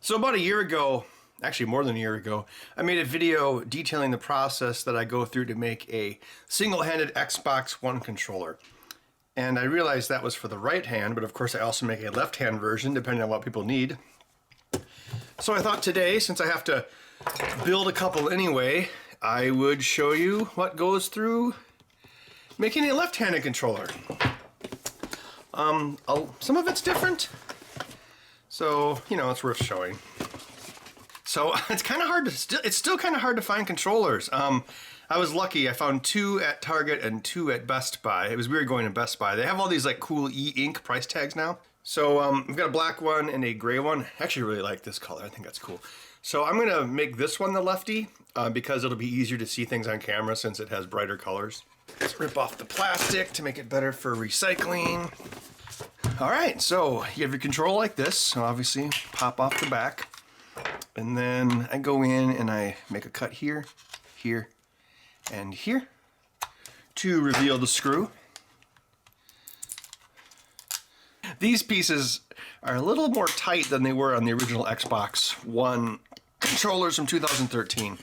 So about a year ago, actually more than a year ago, I made a video detailing the process that I go through to make a single-handed Xbox One controller. And I realized that was for the right hand, but of course I also make a left-hand version depending on what people need. So I thought today, since I have to build a couple anyway, I would show you what goes through making a left-handed controller. Some of it's different, so you know it's worth showing. So it's kind of hard to it's still kind of hard to find controllers. I was lucky. I found 2 at Target and 2 at Best Buy. It was weird going to Best Buy. They have all these like cool e-ink price tags now. So I've got a black one and a gray one. I actually really like this color. I think that's cool. So I'm gonna make this one the lefty because it'll be easier to see things on camera since it has brighter colors. Let's rip off the plastic to make it better for recycling. All right, so you have your control like this. So obviously pop off the back. And then I go in and I make a cut here, here, and here to reveal the screw. These pieces are a little more tight than they were on the original Xbox One controllers from 2013.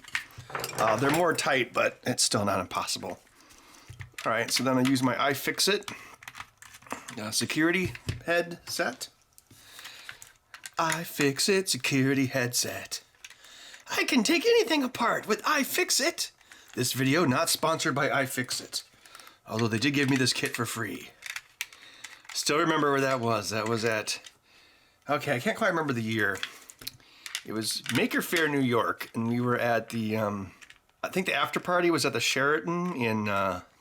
They're more tight, but it's still not impossible. All right, so then I use my iFixit security headset. iFixit security headset. I can take anything apart with iFixit. This video not sponsored by iFixit, although they did give me this kit for free. Still remember where that was. That was at, okay, I can't quite remember the year. It was Maker Faire, New York, and we were at the, I think the after party was at the Sheraton in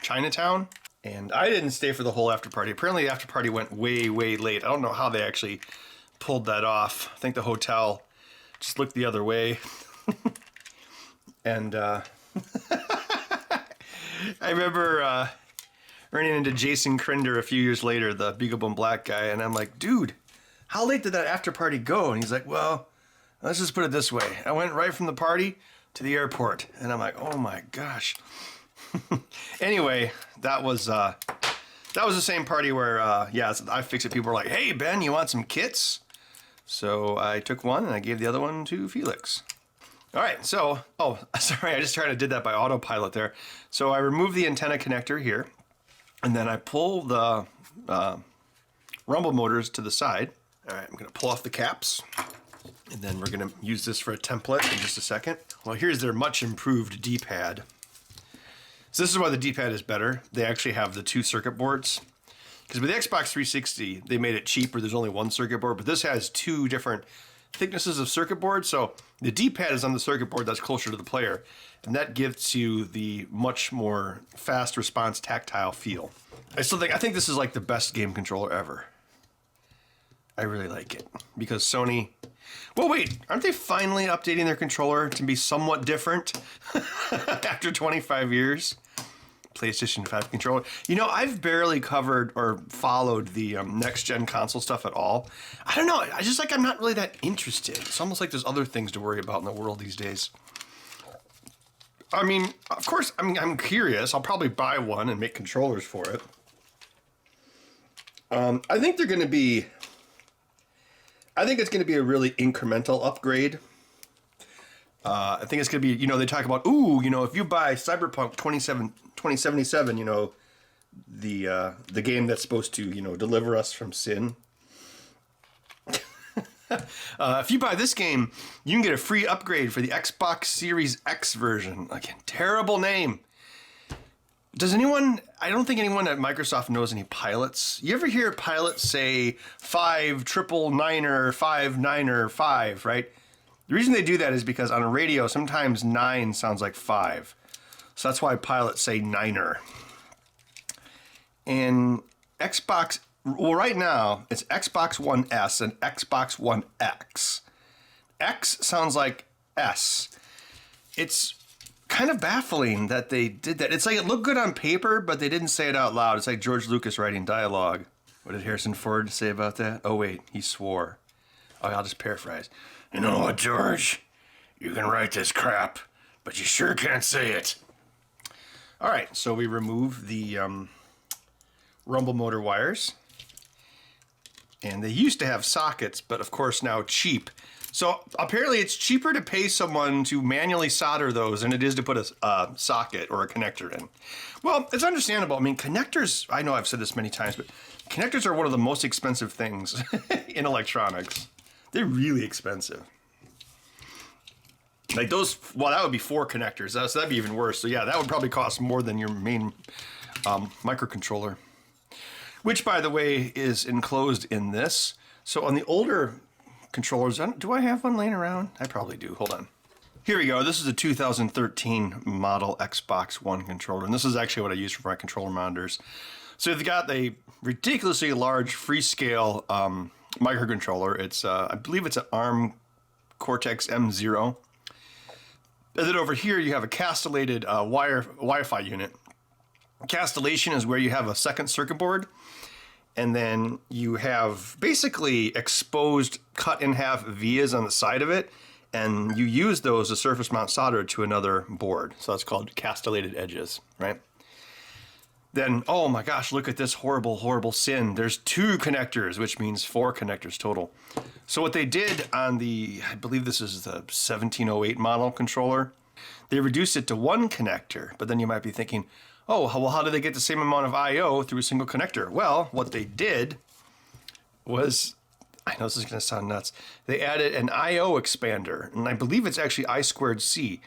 Chinatown. And I didn't stay for the whole after party. Apparently the after party went way, way late. I don't know how they actually pulled that off. I think the hotel just looked the other way. And I remember running into Jason Krinder a few years later, the Beagle Bone Black guy, and I'm like, dude, how late did that after party go? And he's like, well, let's just put it this way. I went right from the party to the airport. And I'm like, oh my gosh. Anyway, that was the same party where, yeah, iFixit people were like, hey, Ben, you want some kits? So I took one and I gave the other one to Felix. All right, so, oh, sorry, I just tried to did that by autopilot there. So I remove the antenna connector here, and then I pull the rumble motors to the side. All right, I'm gonna pull off the caps, and then we're gonna use this for a template in just a second. Well, here's their much improved D-pad. So this is why the D-pad is better. They actually have the 2 circuit boards. Because with the Xbox 360, they made it cheaper. There's only 1 circuit board, but this has 2 different thicknesses of circuit board. So the D-pad is on the circuit board that's closer to the player. And that gives you the much more fast response tactile feel. I think this is like the best game controller ever. I really like it. Because Sony... Well, wait, aren't they finally updating their controller to be somewhat different after 25 years? PlayStation 5 controller. You know, I've barely covered or followed the next-gen console stuff at all. I don't know. I just I'm not really that interested. It's almost like there's other things to worry about in the world these days. I mean, of course, I'm curious. I'll probably buy one and make controllers for it. I think they're going to be... I think it's going to be a really incremental upgrade. I think it's going to be, you know, they talk about, ooh, you know, if you buy Cyberpunk 2077, you know, the game that's supposed to, you know, deliver us from sin. If you buy this game, you can get a free upgrade for the Xbox Series X version. Again, terrible name. Does anyone, I don't think anyone at Microsoft knows any pilots. You ever hear pilots say 5 right? The reason they do that is because on a radio, sometimes 9 sounds like 5. So that's why pilots say 9er. And Xbox, well, right now, it's Xbox One S and Xbox One X. X sounds like S. It's kind of baffling that they did that. It's like it looked good on paper, but they didn't say it out loud. It's like George Lucas writing dialogue. What did Harrison Ford say about that? Oh, wait, he swore. Oh, I'll just paraphrase. You know what, George? You can write this crap, but you sure can't say it. All right, so we remove the rumble motor wires. And they used to have sockets, but of course now cheap So apparently it's cheaper to pay someone to manually solder those than it is to put a socket or a connector in. Well, it's understandable. I mean, connectors, I know I've said this many times, but connectors are one of the most expensive things in electronics. They're really expensive. Like those, well, that would be 4 connectors. So that'd be even worse. So yeah, that would probably cost more than your main microcontroller. Which, by the way, is enclosed in this. So on the older controllers, do I have one laying around? I probably do. Hold on. Here we go. This is a 2013 model Xbox One controller, and this is actually what I use for my controller monitors. So they've got a ridiculously large Freescale microcontroller. It's I believe it's an ARM Cortex M0. And then over here you have a castellated Wi-Fi unit. Castellation is where you have a second circuit board, and then you have basically exposed cut in half vias on the side of it, and you use those as surface mount solder to another board. So that's called castellated edges, right? Then, oh my gosh, look at this horrible, horrible sin. There's 2 connectors, which means 4 connectors total. So what they did on the, I believe this is the 1708 model controller, they reduced it to 1 connector. But then you might be thinking, oh, well, how did they get the same amount of I/O through a single connector? Well, what they did was, I know this is going to sound nuts, they added an I/O expander, and I believe it's actually I²C.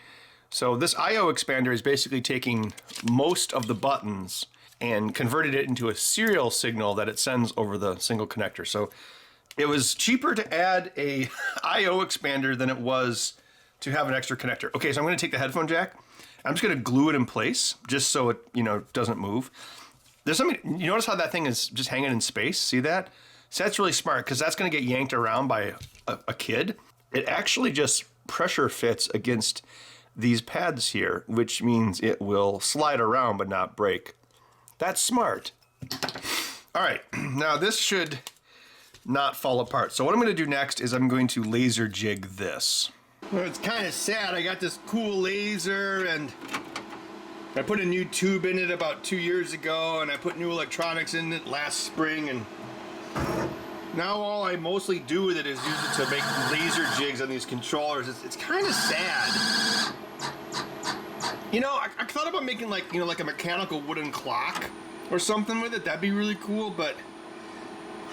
So this I/O expander is basically taking most of the buttons and converted it into a serial signal that it sends over the single connector. So it was cheaper to add a I/O expander than it was to have an extra connector. Okay, so I'm going to take the headphone jack. I'm just going to glue it in place just so it, doesn't move. There's something, you notice how that thing is just hanging in space? See that? So that's really smart because that's going to get yanked around by a kid. It actually just pressure fits against these pads here, which means it will slide around but not break. That's smart. All right, now this should not fall apart. So what I'm going to do next is I'm going to laser jig this. Well, it's kind of sad. I got this cool laser and I put a new tube in it about 2 years ago, and I put new electronics in it last spring, and now all I mostly do with it is use it to make laser jigs on these controllers. It's kind of sad. I thought about making like a mechanical wooden clock or something with it. That'd be really cool, but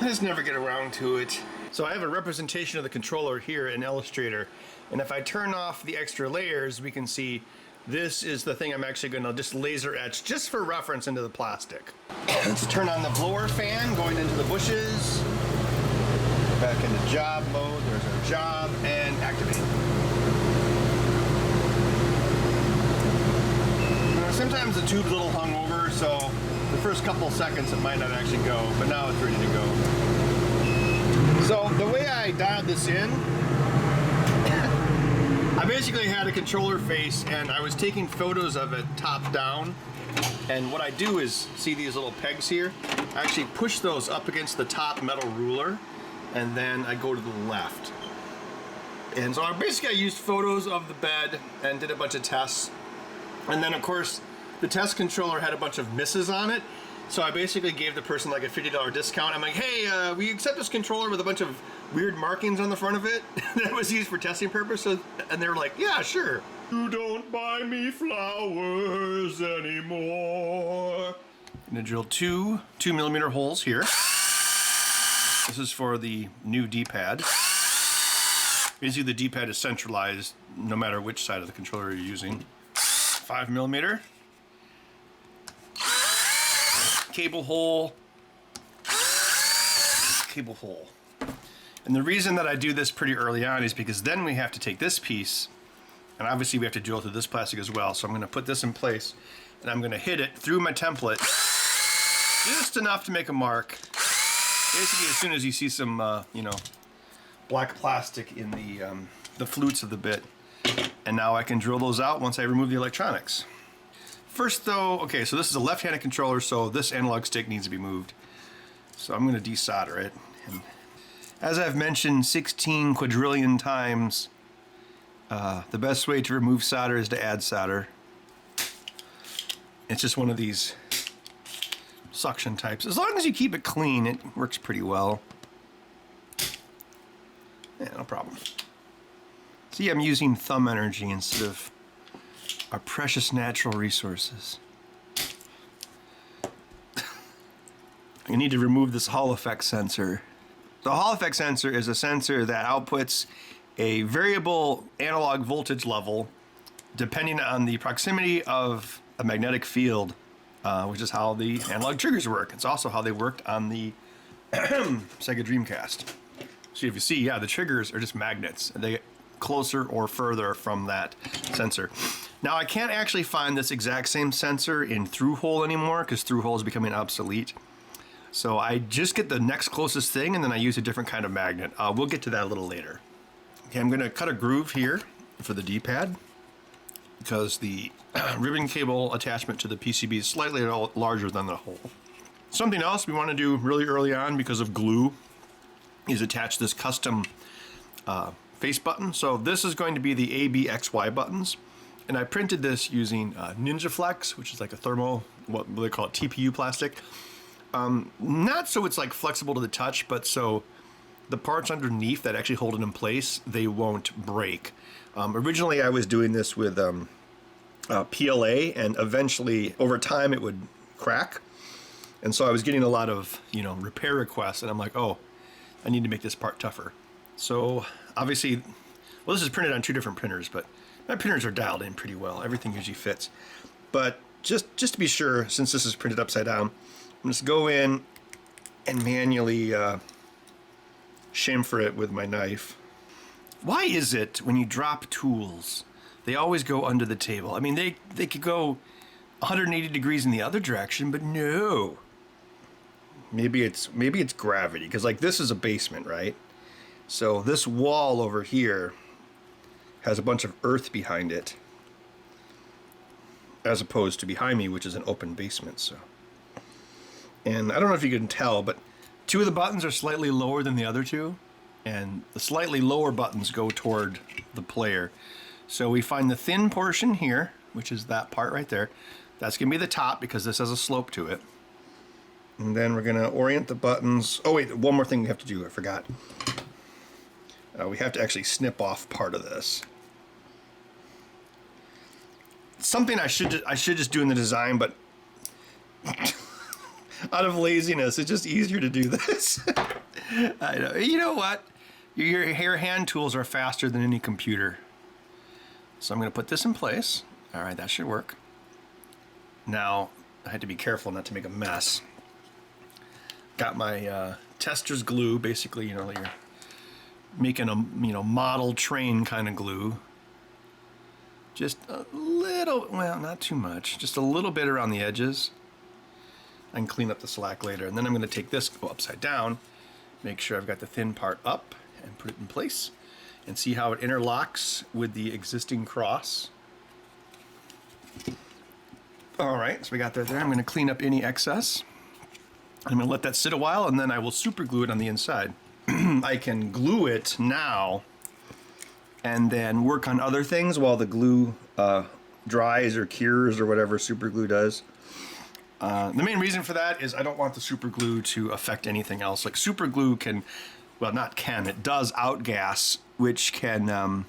I just never get around to it. So I have a representation of the controller here in Illustrator, and if I turn off the extra layers, we can see this is the thing I'm actually going to just laser etch just for reference into the plastic. Let's turn on the blower fan going into the bushes. Back into job mode. There's our job, and activate. Sometimes the tube's a little hungover, so the first couple seconds it might not actually go, but now it's ready to go. So the way I dialed this in, I basically had a controller face and I was taking photos of it top down. And what I do is, see these little pegs here? I actually push those up against the top metal ruler, and then I go to the left. And so I used photos of the bed and did a bunch of tests. And then of course, the test controller had a bunch of misses on it. So I basically gave the person like a $50 discount. I'm like, hey, we accept this controller with a bunch of weird markings on the front of it that was used for testing purposes. And they were like, yeah, sure. You don't buy me flowers anymore. I'm gonna drill two 2mm holes here. This is for the new D-pad. Basically the D-pad is centralized no matter which side of the controller you're using. 5mm. Cable hole. Cable hole. And the reason that I do this pretty early on is because then we have to take this piece, and obviously we have to drill through this plastic as well. So I'm going to put this in place, and I'm going to hit it through my template just enough to make a mark. Basically, as soon as you see some, black plastic in the flutes of the bit, and now I can drill those out once I remove the electronics. First though, okay, so this is a left-handed controller, so this analog stick needs to be moved. So I'm going to desolder it. And as I've mentioned 16 quadrillion times, the best way to remove solder is to add solder. It's just one of these suction types. As long as you keep it clean, it works pretty well. Yeah, no problem. See, I'm using thumb energy instead of our precious natural resources. You need to remove this Hall effect sensor. The Hall effect sensor is a sensor that outputs a variable analog voltage level depending on the proximity of a magnetic field, which is how the analog triggers work. It's also how they worked on the Sega Dreamcast. So if you see, yeah, the triggers are just magnets. They get closer or further from that sensor. Now, I can't actually find this exact same sensor in through-hole anymore because through-hole is becoming obsolete. So I just get the next closest thing and then I use a different kind of magnet. We'll get to that a little later. Okay, I'm going to cut a groove here for the D-pad because the ribbon cable attachment to the PCB is slightly larger than the hole. Something else we want to do really early on because of glue is attach this custom face button. So this is going to be the A, B, X, Y buttons. And I printed this using Ninja Flex, which is like a thermal, what they call it, TPU plastic. Not so it's like flexible to the touch, but so the parts underneath that actually hold it in place, they won't break. Originally I was doing this with PLA, and eventually over time it would crack. And so I was getting a lot of, repair requests, and I'm like, oh, I need to make this part tougher. So obviously, well, this is printed on 2 different printers, but my printers are dialed in pretty well. Everything usually fits. But just to be sure, since this is printed upside down, I'm just go in and manually chamfer it with my knife. Why is it when you drop tools, they always go under the table? I mean, they could go 180 degrees in the other direction, but no. Maybe it's gravity, because like this is a basement, right? So this wall over here has a bunch of earth behind it, as opposed to behind me, which is an open basement. So, and I don't know if you can tell, but 2 of the buttons are slightly lower than the other 2, and the slightly lower buttons go toward the player. So we find the thin portion here, which is that part right there. That's going to be the top because this has a slope to it. And then we're going to orient the buttons. Oh wait, one more thing we have to do, I forgot. We have to actually snip off part of this. Something I should just do in the design, but out of laziness, it's just easier to do this. I know. You know what? Your hand tools are faster than any computer. So I'm going to put this in place. All right, that should work. Now, I had to be careful not to make a mess. Got my tester's glue, basically, you're making a model train kind of glue. Just a little, well, not too much, just a little bit around the edges. I can clean up the slack later. And then I'm going to take this, go upside down, make sure I've got the thin part up and put it in place and see how it interlocks with the existing cross. All right, so we got that there. I'm going to clean up any excess. I'm going to let that sit a while, and then I will super glue it on the inside. I can glue it now and then work on other things while the glue dries or cures or whatever super glue does. The main reason for that is I don't want the super glue to affect anything else. Like super glue can, well, not can, it does outgas, which can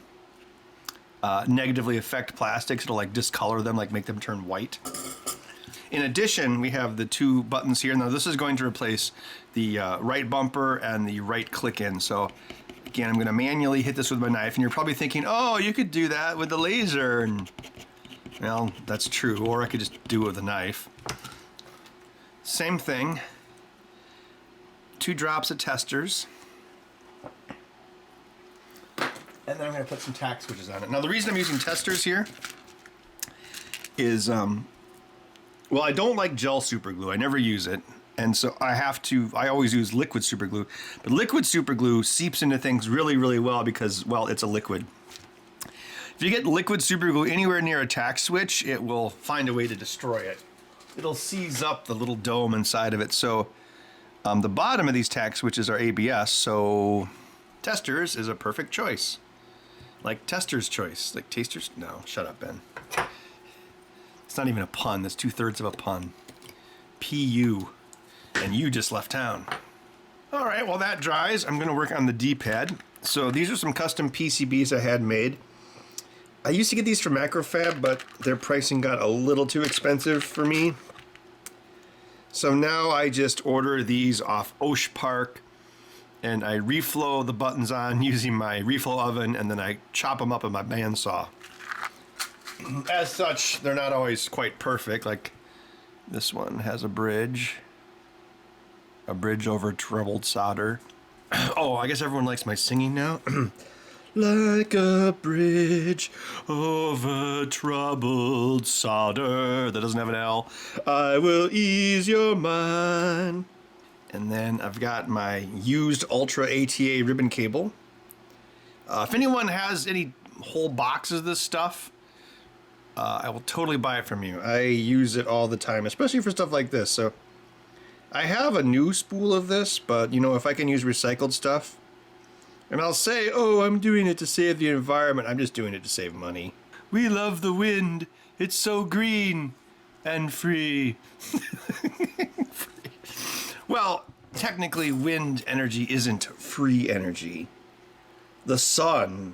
negatively affect plastics. It'll like discolor them, like make them turn white. In addition, we have the 2 buttons here. Now this is going to replace the right bumper and the right click in. So again, I'm going to manually hit this with my knife, and you're probably thinking, oh, you could do that with the laser. And well, that's true, or I could just do it with a knife. Same thing. 2 drops of testers. And then I'm going to put some tack switches on it. Now the reason I'm using testers here is, well, I don't like gel super glue. I never use it. And so I always use liquid super glue. But liquid super glue seeps into things really, really well because, well, it's a liquid. If you get liquid super glue anywhere near a tack switch, it will find a way to destroy it. It'll seize up the little dome inside of it. So the bottom of these tack switches are ABS, so testers is a perfect choice. Like tester's choice. Like taster's? No, shut up, Ben. It's not even a pun. That's 2/3 of a pun. PU. And you just left town. All right, while that dries, I'm going to work on the D-pad. So these are some custom PCBs I had made. I used to get these from Macrofab, but their pricing got a little too expensive for me. So now I just order these off Osh Park, and I reflow the buttons on using my reflow oven, and then I chop them up with my bandsaw. As such, they're not always quite perfect. Like this one has a bridge over troubled solder. Oh, I guess everyone likes my singing now. Like a bridge over troubled solder. That doesn't have an L. I will ease your mind. And then I've got my used Ultra ATA ribbon cable. If anyone has any whole boxes of this stuff, I will totally buy it from you. I use it all the time, especially for stuff like this. So I have a new spool of this, but you know, if I can use recycled stuff, and I'll say, oh, I'm doing it to save the environment. I'm just doing it to save money. We love the wind. It's so green and free. Well, technically, wind energy isn't free energy. The sun,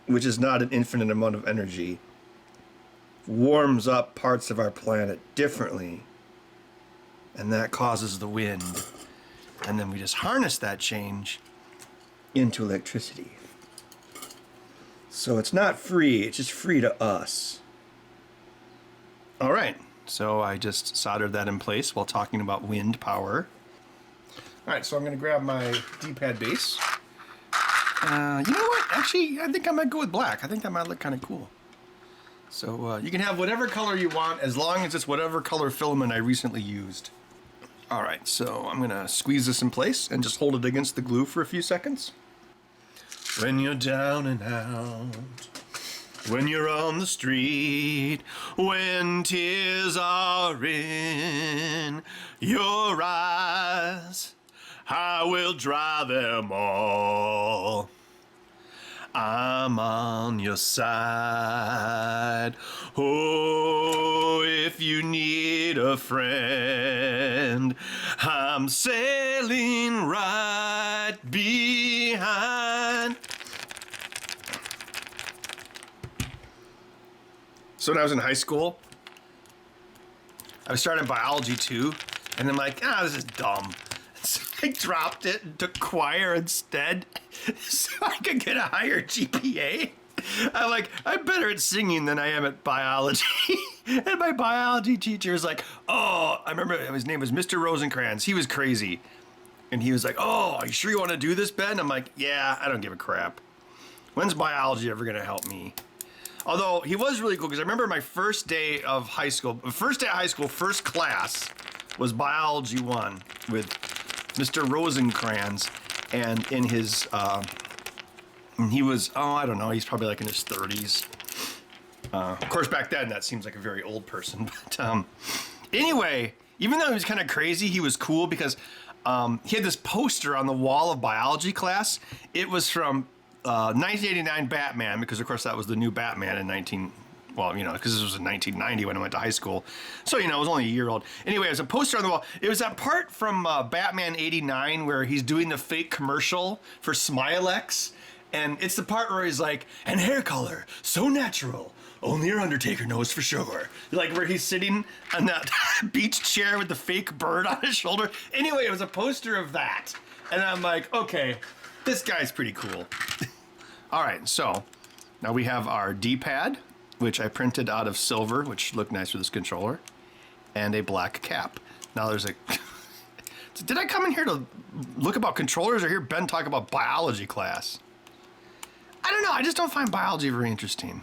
which is not an infinite amount of energy, warms up parts of our planet differently. And that causes the wind. And then we just harness that change into electricity. So it's not free, it's just free to us. All right, so I just soldered that in place while talking about wind power. All right, so I'm gonna grab my D-pad base. You know what? Actually, I think I might go with black. I think that might look kind of cool. So you can have whatever color you want as long as it's whatever color filament I recently used. All right, so I'm gonna squeeze this in place and just hold it against the glue for a few seconds. When you're down and out, when you're on the street, when tears are in your eyes, I will dry them all. I'm on your side. Oh, if you need a friend, I'm sailing right behind. So when I was in high school, I was starting biology too, and I'm like, this is dumb. So I dropped it and took choir instead so I could get a higher GPA. I'm better at singing than I am at biology. And my biology teacher was like, I remember his name was Mr. Rosencrantz. He was crazy. And he was like, are you sure you want to do this, Ben? I'm like, yeah, I don't give a crap. When's biology ever going to help me? Although he was really cool because I remember my first day of high school, first class was biology 1 with Mr. Rosencrantz, and in his, he was, I don't know, he's probably like in his 30s. Of course, back then, that seems like a very old person. But anyway, even though he was kind of crazy, he was cool because he had this poster on the wall of biology class. It was from 1989 Batman, because of course that was the new Batman in because this was in 1990 when I went to high school. So, it was only a year old. Anyway, it was a poster on the wall. It was that part from Batman 89 where he's doing the fake commercial for Smilex. And it's the part where he's like, and hair color, so natural. Only your Undertaker knows for sure. Like where he's sitting on that beach chair with the fake bird on his shoulder. Anyway, it was a poster of that. And I'm like, okay, this guy's pretty cool. All right, so now we have our D-pad, which I printed out of silver, which looked nice with this controller, and a black cap. Now there's a... Did I come in here to look about controllers or hear Ben talk about biology class? I don't know, I just don't find biology very interesting.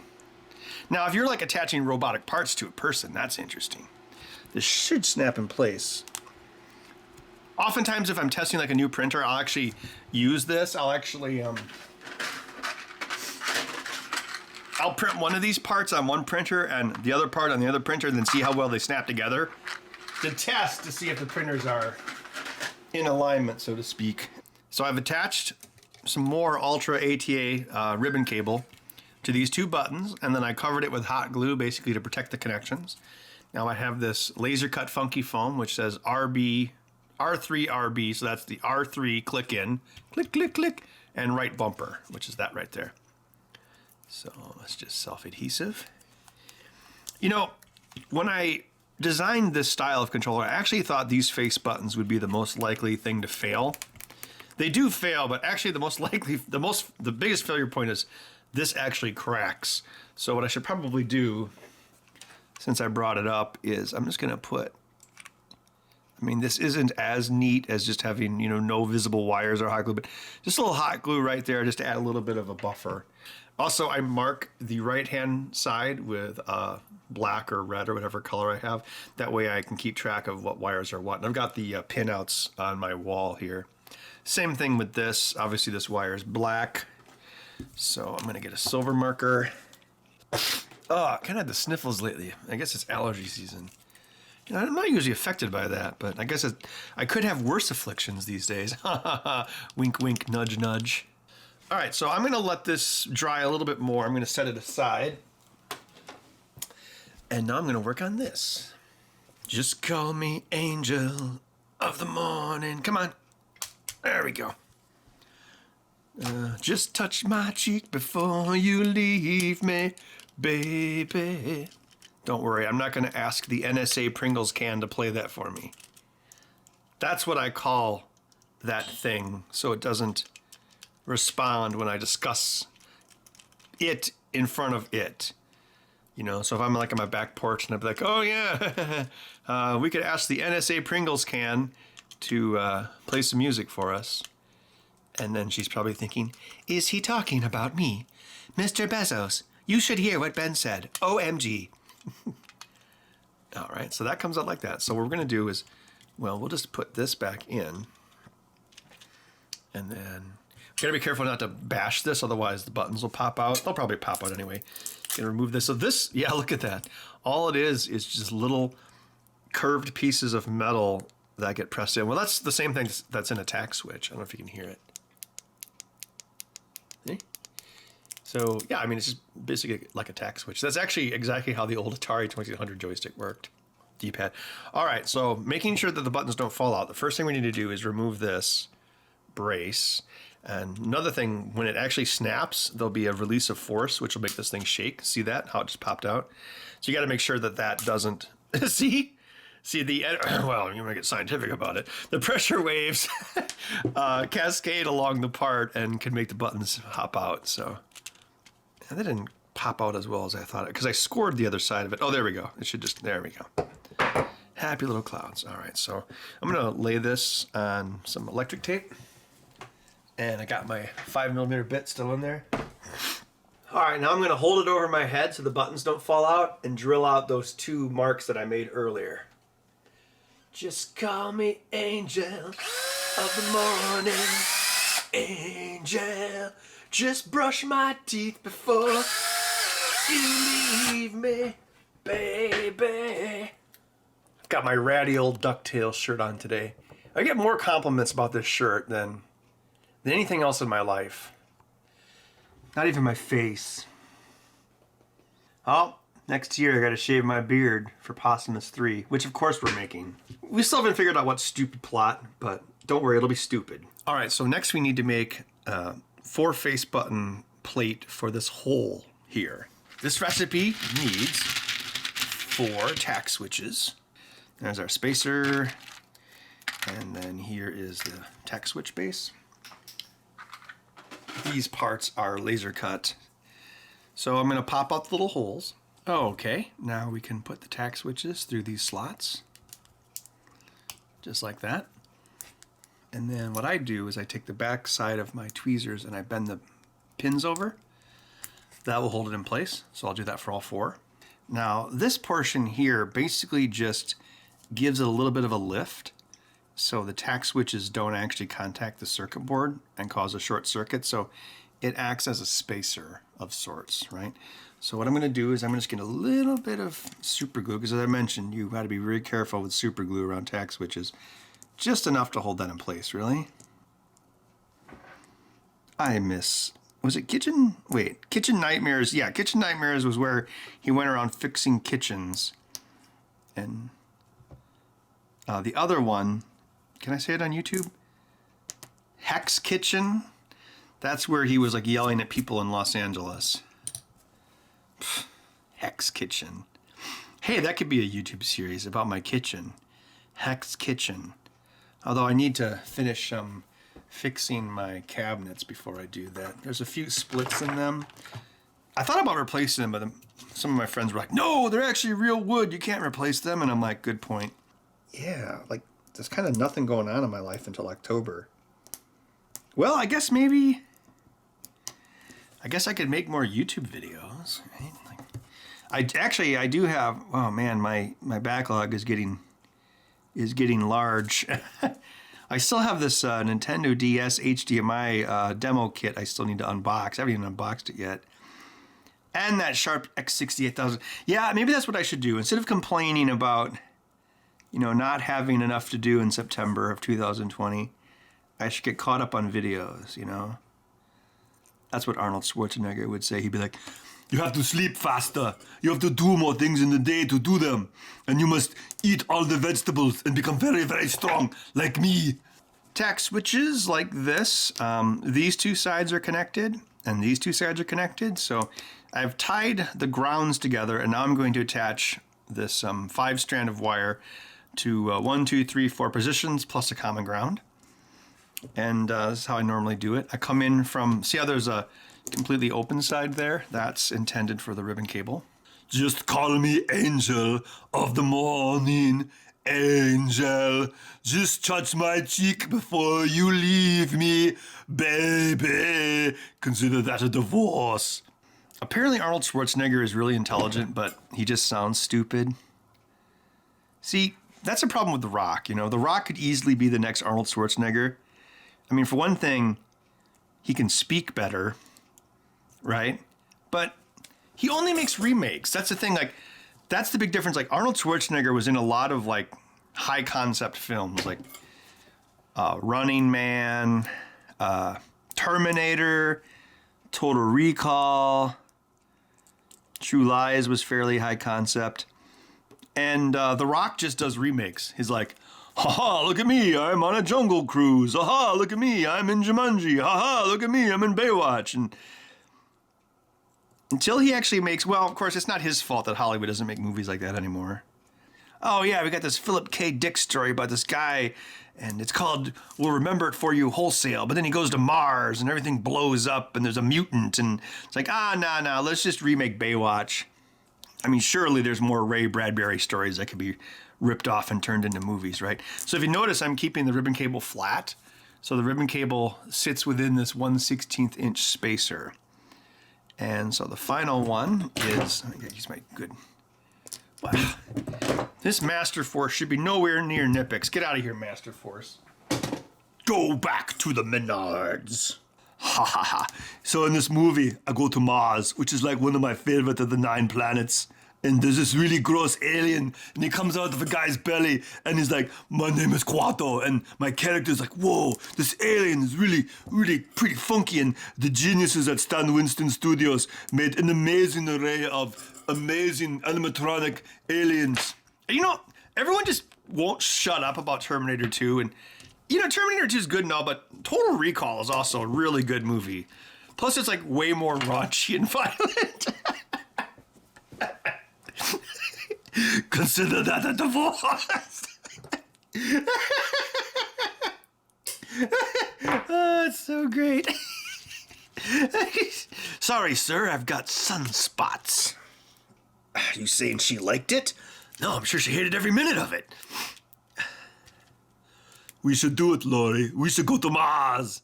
Now, if you're like attaching robotic parts to a person, that's interesting. This should snap in place. Oftentimes, if I'm testing like a new printer, I'll actually use this. I'll print one of these parts on one printer and the other part on the other printer, and then see how well they snap together to test to see if the printers are in alignment, so to speak. So I've attached some more Ultra ATA ribbon cable to these two buttons, and then I covered it with hot glue basically to protect the connections. Now I have this laser cut funky foam which says R3RB, so that's the R3 click in, click, click, click, and right bumper, which is that right there. So it's just self-adhesive. You know, when I designed this style of controller, I actually thought these face buttons would be the most likely thing to fail. They do fail, but actually the biggest failure point is this actually cracks. So what I should probably do, since I brought it up, is I'm just gonna put, I mean, this isn't as neat as just having, you know, no visible wires or hot glue, but just a little hot glue right there just to add a little bit of a buffer. Also, I mark the right-hand side with black or red or whatever color I have. That way I can keep track of what wires are what. And I've got the pinouts on my wall here. Same thing with this. Obviously, this wire is black. So I'm going to get a silver marker. Oh, I kind of had the sniffles lately. I guess it's allergy season. You know, I'm not usually affected by that, but I guess I could have worse afflictions these days. Wink, wink, nudge, nudge. All right, so I'm going to let this dry a little bit more. I'm going to set it aside. And now I'm going to work on this. Just call me angel of the morning. Come on. There we go. Just touch my cheek before you leave me, baby. Don't worry, I'm not going to ask the NSA Pringles can to play that for me. That's what I call that thing, so it doesn't respond when I discuss it in front of it. You know, so if I'm like on my back porch and I'd be like, oh yeah, we could ask the NSA Pringles can to play some music for us. And then she's probably thinking, is he talking about me? Mr. Bezos, you should hear what Ben said. OMG. All right, so that comes out like that. So what we're going to do is, well, we'll just put this back in. And then got to be careful not to bash this, otherwise the buttons will pop out. They'll probably pop out anyway. Gonna remove this. So this, yeah, look at that. All it is just little curved pieces of metal that get pressed in. Well, that's the same thing that's in a tack switch. I don't know if you can hear it. See? So yeah, I mean, it's just basically like a tack switch. That's actually exactly how the old Atari 2600 joystick worked. D-pad. All right, so making sure that the buttons don't fall out. The first thing we need to do is remove this brace. And another thing, when it actually snaps, there'll be a release of force, which will make this thing shake. See that? How it just popped out? So you got to make sure that that doesn't... See, well, you want to get scientific about it. The pressure waves cascade along the part and can make the buttons hop out. So, and that didn't pop out as well as I thought it, because I scored the other side of it. Oh, there we go. It should just... There we go. Happy little clouds. All right, so I'm going to lay this on some electric tape. And I got my 5mm bit still in there. All right, now I'm going to hold it over my head so the buttons don't fall out and drill out those two marks that I made earlier. Just call me angel of the morning, angel. Just brush my teeth before you leave me, baby. I've got my ratty old DuckTales shirt on today. I get more compliments about this shirt than anything else in my life. Not even my face. Oh, next year I gotta shave my beard for Posthumous 3, which of course we're making. We still haven't figured out what stupid plot, but don't worry, it'll be stupid. All right, so next we need to make a 4-face button plate for this hole here. This recipe needs 4 tack switches. There's our spacer, and then here is the tack switch base. These parts are laser cut. So I'm going to pop out the little holes. Okay, now we can put the tack switches through these slots. Just like that. And then what I do is I take the back side of my tweezers and I bend the pins over. That will hold it in place. So I'll do that for all 4. Now this portion here basically just gives it a little bit of a lift. So the tack switches don't actually contact the circuit board and cause a short circuit. So it acts as a spacer of sorts, right? So what I'm going to do is I'm just going to get a little bit of super glue, because as I mentioned, you've got to be very careful with super glue around tack switches. Just enough to hold that in place, really. Was it Kitchen? Wait, Kitchen Nightmares. Yeah, Kitchen Nightmares was where he went around fixing kitchens. And the other one... Can I say it on YouTube? Hex Kitchen. That's where he was like yelling at people in Los Angeles. Pfft, Hex Kitchen. Hey, that could be a YouTube series about my kitchen. Hex Kitchen. Although I need to finish fixing my cabinets before I do that. There's a few splits in them. I thought about replacing them, but some of my friends were like, no, they're actually real wood. You can't replace them. And I'm like, good point. Yeah, like there's kind of nothing going on in my life until October. Well, I guess I could make more YouTube videos. Right? I do have, oh man, my backlog is getting large. I still have this Nintendo DS HDMI demo kit I still need to unbox. I haven't even unboxed it yet. And that Sharp X68000. Yeah, maybe that's what I should do. Instead of complaining about, not having enough to do in September of 2020, I should get caught up on videos, That's what Arnold Schwarzenegger would say. He'd be like, you have to sleep faster. You have to do more things in the day to do them. And you must eat all the vegetables and become very, very strong, like me. Tack switches like this. These two sides are connected, and these two sides are connected. So I've tied the grounds together, and now I'm going to attach this 5-strand of wire to 1, 2, 3, 4 positions plus a common ground. And this is how I normally do it. I come in from, see how there's a completely open side there? That's intended for the ribbon cable. Just call me Angel of the Morning. Angel, just touch my cheek before you leave me, baby. Consider that a divorce. Apparently Arnold Schwarzenegger is really intelligent, but he just sounds stupid. See, that's a problem with The Rock. The Rock could easily be the next Arnold Schwarzenegger. I mean, for one thing, he can speak better, right? But he only makes remakes. That's the thing. Like, that's the big difference. Like, Arnold Schwarzenegger was in a lot of like high concept films, like Running Man, Terminator, Total Recall, True Lies was fairly high concept. And The Rock just does remakes. He's like, haha, look at me, I'm on a jungle cruise. Haha, look at me, I'm in Jumanji. Haha, look at me, I'm in Baywatch. And until he actually makes, well, of course, it's not his fault that Hollywood doesn't make movies like that anymore. Oh yeah, we got this Philip K. Dick story about this guy, and it's called We'll Remember It For You Wholesale, but then he goes to Mars, and everything blows up, and there's a mutant, and it's like, nah, let's just remake Baywatch. I mean, surely there's more Ray Bradbury stories that could be ripped off and turned into movies, right? So if you notice, I'm keeping the ribbon cable flat. So the ribbon cable sits within this 1/16 inch spacer. And so the final one is, I gotta use my good, wow. This Master Force should be nowhere near Nipix. Get out of here, Master Force. Go back to the Menards. Ha ha ha. So in this movie, I go to Mars, which is like one of my favorite of the 9 planets. And there's this really gross alien, and he comes out of a guy's belly, and he's like, my name is Quato, and my character's like, whoa, this alien is really, really pretty funky, and the geniuses at Stan Winston Studios made an amazing array of amazing animatronic aliens. And everyone just won't shut up about Terminator 2, and Terminator 2 is good and all, but Total Recall is also a really good movie. Plus, it's like way more raunchy and violent. Consider that a divorce. Oh, it's so great. Sorry, sir, I've got sunspots. You saying she liked it? No, I'm sure she hated every minute of it. We should do it, Laurie. We should go to Mars.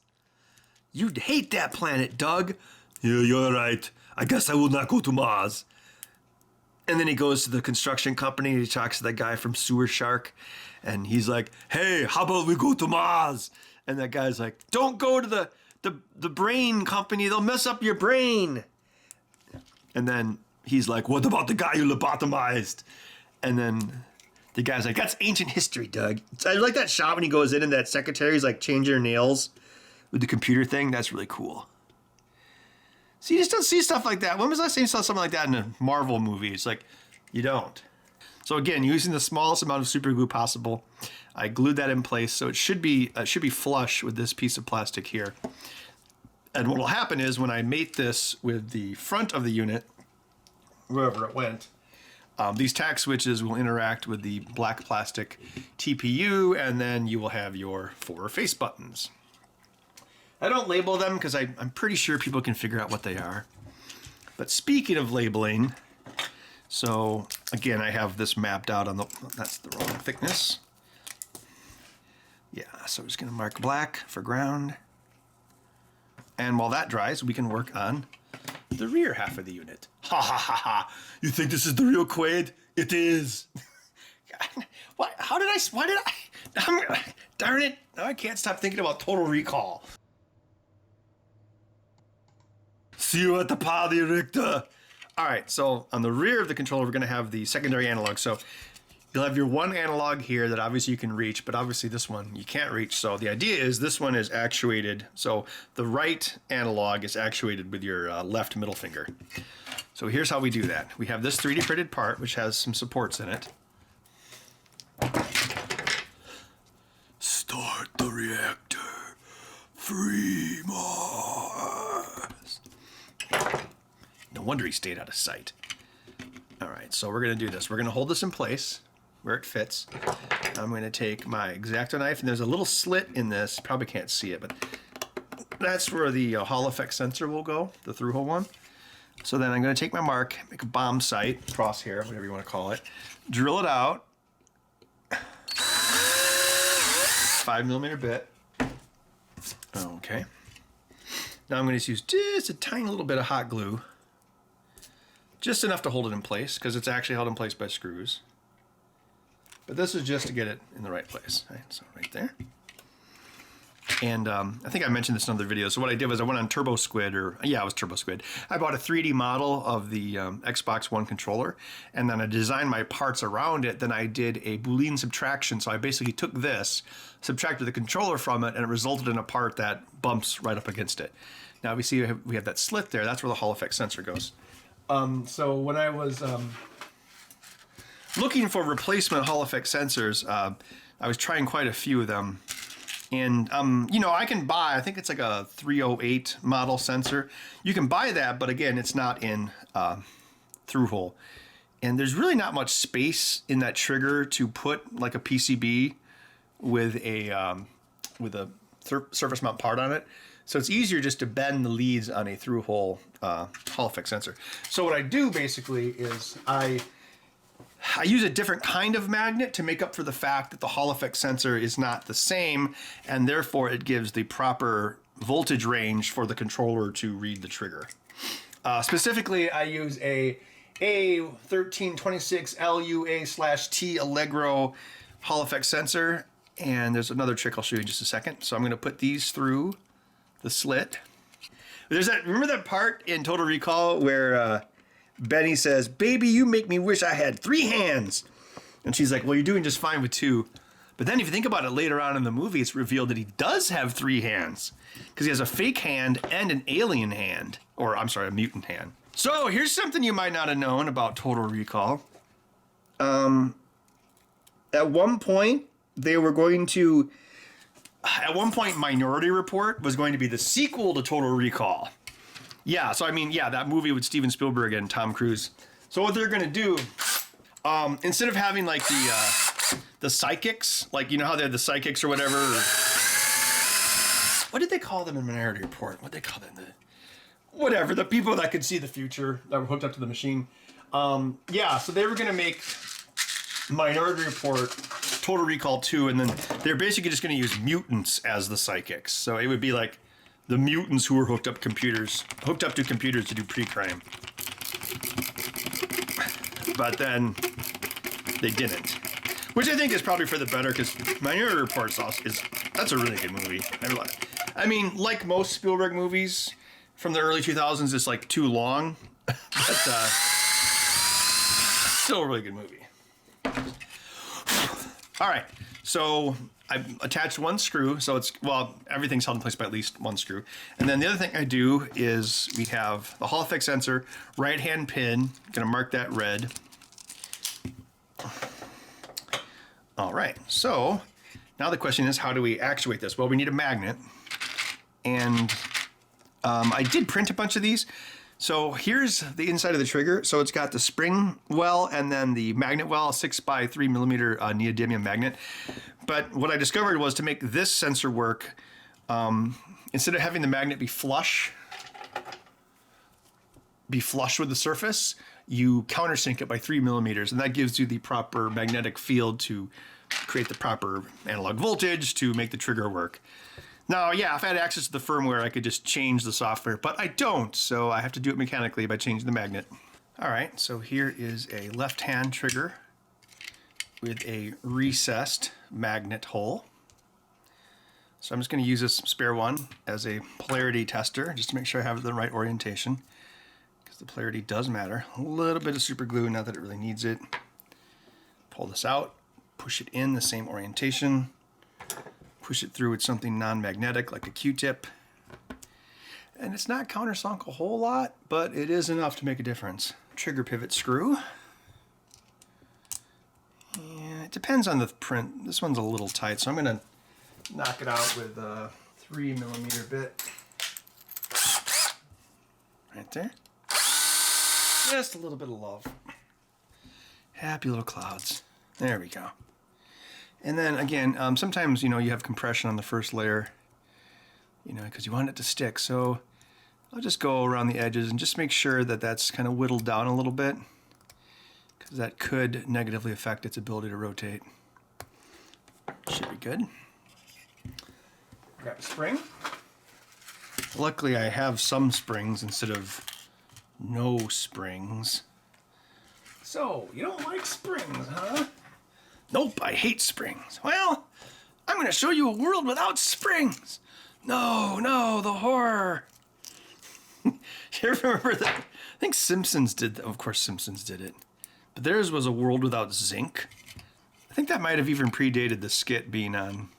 You'd hate that planet, Doug. Yeah, you're right. I guess I will not go to Mars. And then he goes to the construction company and he talks to that guy from Sewer Shark. And he's like, hey, how about we go to Mars? And that guy's like, don't go to the brain company. They'll mess up your brain. And then he's like, what about the guy you lobotomized? And then the guy's like, that's ancient history, Doug. I like that shot when he goes in and that secretary's like changing her nails with the computer thing. That's really cool. So you just don't see stuff like that. When was the last time you saw something like that in a Marvel movie? It's like, you don't. So again, using the smallest amount of super glue possible, I glued that in place. So it should be flush with this piece of plastic here. And what will happen is when I mate this with the front of the unit, wherever it went, these tack switches will interact with the black plastic TPU, and then you will have your 4 face buttons. I don't label them because I'm pretty sure people can figure out what they are. But speaking of labeling, so again, I have this mapped out on that's the wrong thickness. Yeah, so I'm just going to mark black for ground. And while that dries, we can work on the rear half of the unit. Ha ha ha ha. You think this is the real Quaid? It is. What? How did I, darn it. Now I can't stop thinking about Total Recall. See you at the party, Richter. All right, so on the rear of the controller, we're going to have the secondary analog. So you'll have your one analog here that obviously you can reach, but obviously this one you can't reach. So the idea is this one is actuated. So the right analog is actuated with your left middle finger. So here's how we do that. We have this 3D printed part, which has some supports in it. Start the reactor. 3 Mars. No wonder he stayed out of sight. All right, so we're going to do this. We're going to hold this in place where it fits. I'm going to take my X-Acto knife, and there's a little slit in this. Probably can't see it, but that's where the Hall effect sensor will go, the through-hole one. So then I'm going to take my mark, make a bomb sight, crosshair, whatever you want to call it, drill it out, 5mm bit. Okay. Now I'm going to use just a tiny little bit of hot glue, just enough to hold it in place, because it's actually held in place by screws. But this is just to get it in the right place. Right, so right there. And I think I mentioned this in other videos. So what I did was I went on Turbo Squid, it was Turbo Squid. I bought a 3D model of the Xbox One controller, and then I designed my parts around it. Then I did a Boolean subtraction. So I basically took this, subtracted the controller from it, and it resulted in a part that bumps right up against it. Now we see we have that slit there. That's where the Hall effect sensor goes. So when I was looking for replacement Hall effect sensors, I was trying quite a few of them. And, you know, I can buy, I think it's like a 308 model sensor. You can buy that, but again, it's not in through-hole. And there's really not much space in that trigger to put like a PCB with a surface mount part on it. So it's easier just to bend the leads on a through-hole Hall effect sensor. So what I do basically is I use a different kind of magnet to make up for the fact that the Hall effect sensor is not the same, and therefore it gives the proper voltage range for the controller to read the trigger. Specifically, I use a A1326 LUA/T Allegro Hall effect sensor, and there's another trick I'll show you in just a second. So I'm going to put these through the slit. Remember that part in Total Recall where Benny says, "Baby, you make me wish I had 3 hands." And she's like, "Well, you're doing just fine with 2. But then if you think about it later on in the movie, it's revealed that he does have 3 hands because he has a fake hand and an alien hand, or I'm sorry, a mutant hand. So here's something you might not have known about Total Recall. At one point, Minority Report was going to be the sequel to Total Recall. Yeah, so I mean, yeah, that movie with Steven Spielberg and Tom Cruise. So what they're gonna do, instead of having like the psychics, like you know how they had the psychics or whatever. What did they call them in Minority Report? What did they call them? The people that could see the future that were hooked up to the machine. Yeah, so they were gonna make Minority Report Total Recall 2, and then they're basically just gonna use mutants as the psychics. So it would be like the mutants who were hooked up to computers to do pre-crime. But then they didn't. Which I think is probably for the better, because Minority Report that's a really good movie. I mean, like most Spielberg movies from the early 2000s, it's like too long. But still a really good movie. All right, so I've attached 1 screw, so everything's held in place by at least 1 screw. And then the other thing I do is we have the Hall effect sensor, right-hand pin, gonna mark that red. All right, so now the question is, how do we actuate this? Well, we need a magnet, and I did print a bunch of these. So here's the inside of the trigger. So it's got the spring well and then the magnet well, 6x3mm neodymium magnet. But what I discovered was to make this sensor work, instead of having the magnet be flush with the surface, you countersink it by 3mm, and that gives you the proper magnetic field to create the proper analog voltage to make the trigger work. Now, yeah, if I had access to the firmware, I could just change the software, but I don't, so I have to do it mechanically by changing the magnet. All right, so here is a left-hand trigger with a recessed magnet hole. So I'm just going to use this spare one as a polarity tester, just to make sure I have the right orientation, because the polarity does matter. A little bit of super glue, not that it really needs it. Pull this out, push it in the same orientation. Push it through with something non-magnetic like a Q-tip. And it's not countersunk a whole lot, but it is enough to make a difference. Trigger pivot screw. Yeah, it depends on the print. This one's a little tight, so I'm going to knock it out with a 3mm bit. Right there. Just a little bit of love. Happy little clouds. There we go. And then again, sometimes, you have compression on the first layer, because you want it to stick. So I'll just go around the edges and just make sure that that's kind of whittled down a little bit, because that could negatively affect its ability to rotate. Should be good. Grab a spring. Luckily, I have some springs instead of no springs. So, you don't like springs, huh? Nope, I hate springs. Well, I'm going to show you a world without springs. No, the horror. You remember that? I think Simpsons did that. Of course, Simpsons did it. But theirs was a world without zinc. I think that might have even predated the skit being on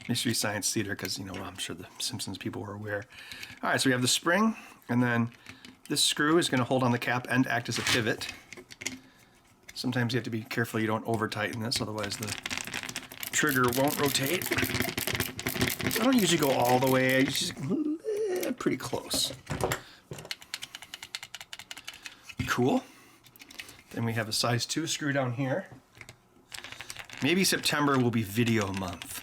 Mystery Science Theater, because, I'm sure the Simpsons people were aware. All right, so we have the spring, and then this screw is going to hold on the cap and act as a pivot. Sometimes you have to be careful you don't over tighten this, otherwise the trigger won't rotate. I don't usually go all the way, I just pretty close. Cool. Then we have a size 2 screw down here. Maybe September will be video month.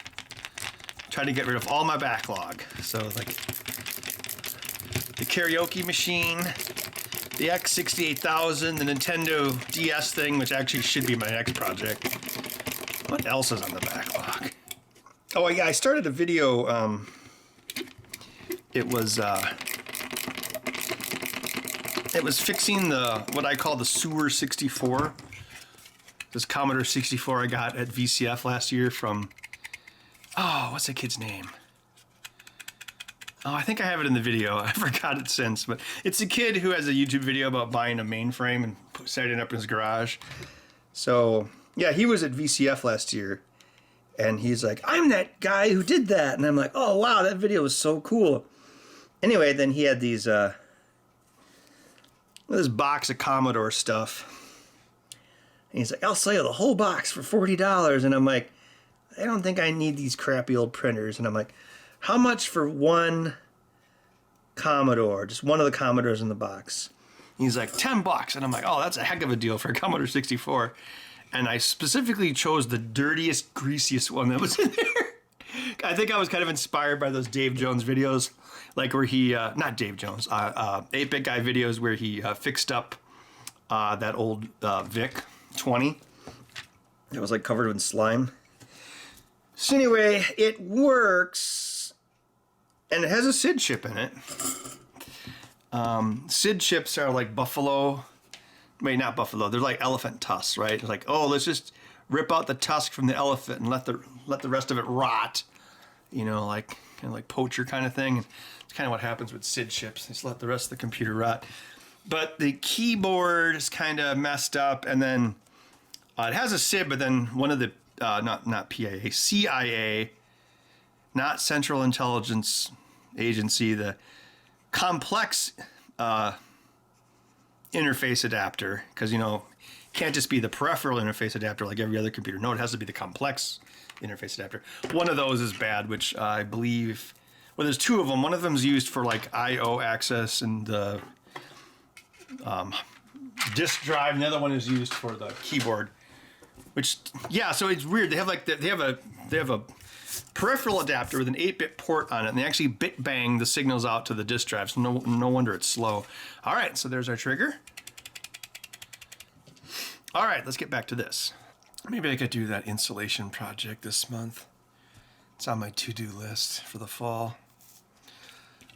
Try to get rid of all my backlog. So like the karaoke machine, the X68000, the Nintendo DS thing, which actually should be my next project. What else is on the backlog? Oh yeah, I started a video. It was fixing what I call the Sewer 64. This Commodore 64 I got at VCF last year from, what's that kid's name? Oh, I think I have it in the video. I forgot it since, but it's a kid who has a YouTube video about buying a mainframe and setting it up in his garage. So, yeah, he was at VCF last year, and he's like, I'm that guy who did that. And I'm like, oh, wow, that video was so cool. Anyway, then he had this box of Commodore stuff. And he's like, I'll sell you the whole box for $40. And I'm like, I don't think I need these crappy old printers. And I'm like, how much for one Commodore? Just one of the Commodores in the box. He's like, $10. And I'm like, oh, that's a heck of a deal for a Commodore 64. And I specifically chose the dirtiest, greasiest one that was in there. I think I was kind of inspired by those Dave Jones videos, like where he, not Dave Jones, 8-Bit Guy videos where he fixed up that old Vic 20. It was like covered in slime. So anyway, it works. And it has a SID chip in it. SID chips are like buffalo. Wait, not buffalo. They're like elephant tusks, right? It's like, oh, let's just rip out the tusk from the elephant and let the rest of it rot. Like kind of like poacher kind of thing. And it's kind of what happens with SID chips. Just let the rest of the computer rot. But the keyboard is kind of messed up, and then it has a SID, but then one of the not PIA, CIA, not Central Intelligence Agency, the complex interface adapter, because can't just be the peripheral interface adapter like every other computer. No, it has to be the complex interface adapter. One of those is bad, which I believe Well, there's two of them. One of them's used for like I/O access and the disk drive, and the other one is used for the keyboard. Which, yeah, so it's weird. They have like they have a peripheral adapter with an 8-bit port on it, and they actually bit bang the signals out to the disk drive. So no wonder it's slow. All right, so there's our trigger. All right, let's get back to this. Maybe I could do that insulation project this month. It's on my to-do list for the fall.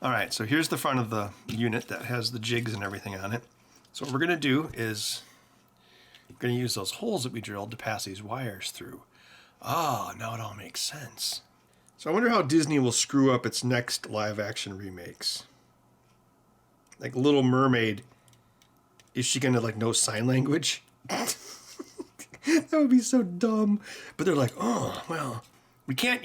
All right, so here's the front of the unit that has the jigs and everything on it. So what we're gonna do is we're gonna use those holes that we drilled to pass these wires through. Oh, now it all makes sense. So I wonder how Disney will screw up its next live action remakes. Like Little Mermaid, is she gonna like know sign language? That would be so dumb. But they're like, oh, well, we can't,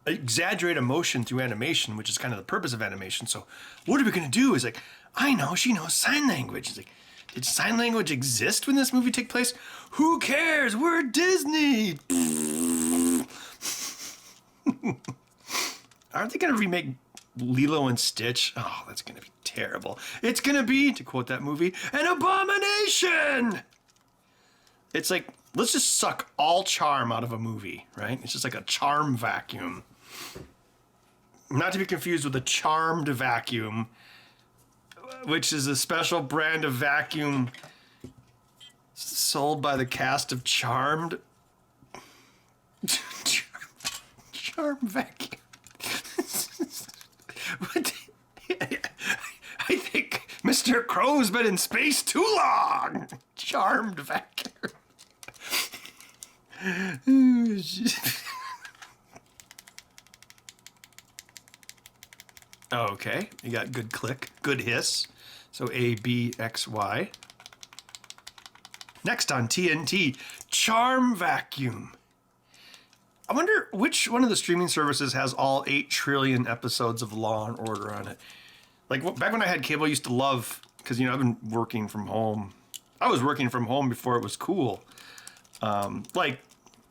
exaggerate emotion through animation, which is kind of the purpose of animation. So what are we going to do? Is like, I know, she knows sign language. It's like, did sign language exist when this movie took place? Who cares? We're Disney. Aren't they going to remake Lilo and Stitch? Oh, that's going to be terrible. It's going to be, to quote that movie, an abomination. It's like, let's just suck all charm out of a movie, right? It's just like a charm vacuum. Not to be confused with a charmed vacuum, which is a special brand of vacuum sold by the cast of Charmed. Charm vacuum. What? I think Mr. Crow's been in space too long. Charmed vacuum. Okay, you got good click, good hiss. So A, B, X, Y. Next on TNT, Charm Vacuum. I wonder which one of the streaming services has all 8 trillion episodes of Law and Order on it. Like back when I had cable, I used to love, because I've been working from home. I was working from home before it was cool. Like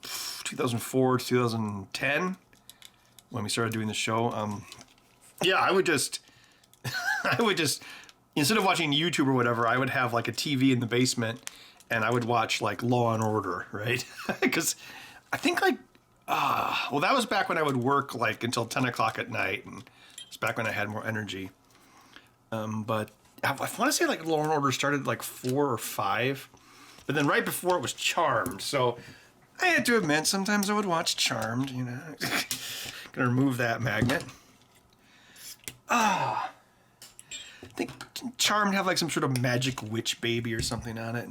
2004, 2010, when we started doing the show. Yeah, I would just, instead of watching YouTube or whatever, I would have like a TV in the basement and I would watch like Law and Order, right? Because I think like, well, that was back when I would work like until 10 o'clock at night, and it's back when I had more energy. But I want to say like Law and Order started like 4 or 5, but then right before it was Charmed. So I had to admit, sometimes I would watch Charmed, Gonna remove that magnet. I think Charmed have like some sort of magic witch baby or something on it.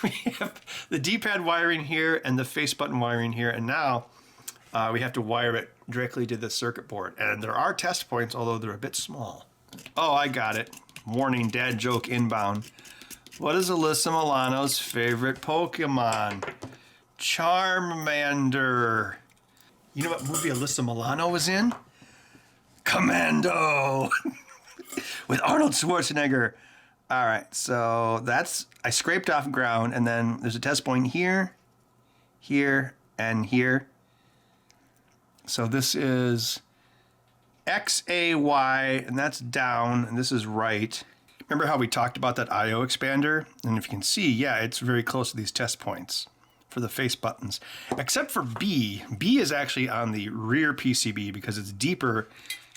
We have the D-pad wiring here and the face button wiring here, and now we have to wire it directly to the circuit board. And there are test points, although they're a bit small. Oh, I got it. Warning, dad joke inbound. What is Alyssa Milano's favorite Pokemon? Charmander. You know what movie Alyssa Milano was in? Commando. With Arnold Schwarzenegger. All right, so I scraped off ground, and then there's a test point here, here, and here. So this is X, A, Y, and that's down, and this is right. Remember how we talked about that I/O expander? And if you can see, yeah, it's very close to these test points for the face buttons. Except for B. B is actually on the rear PCB because it's deeper,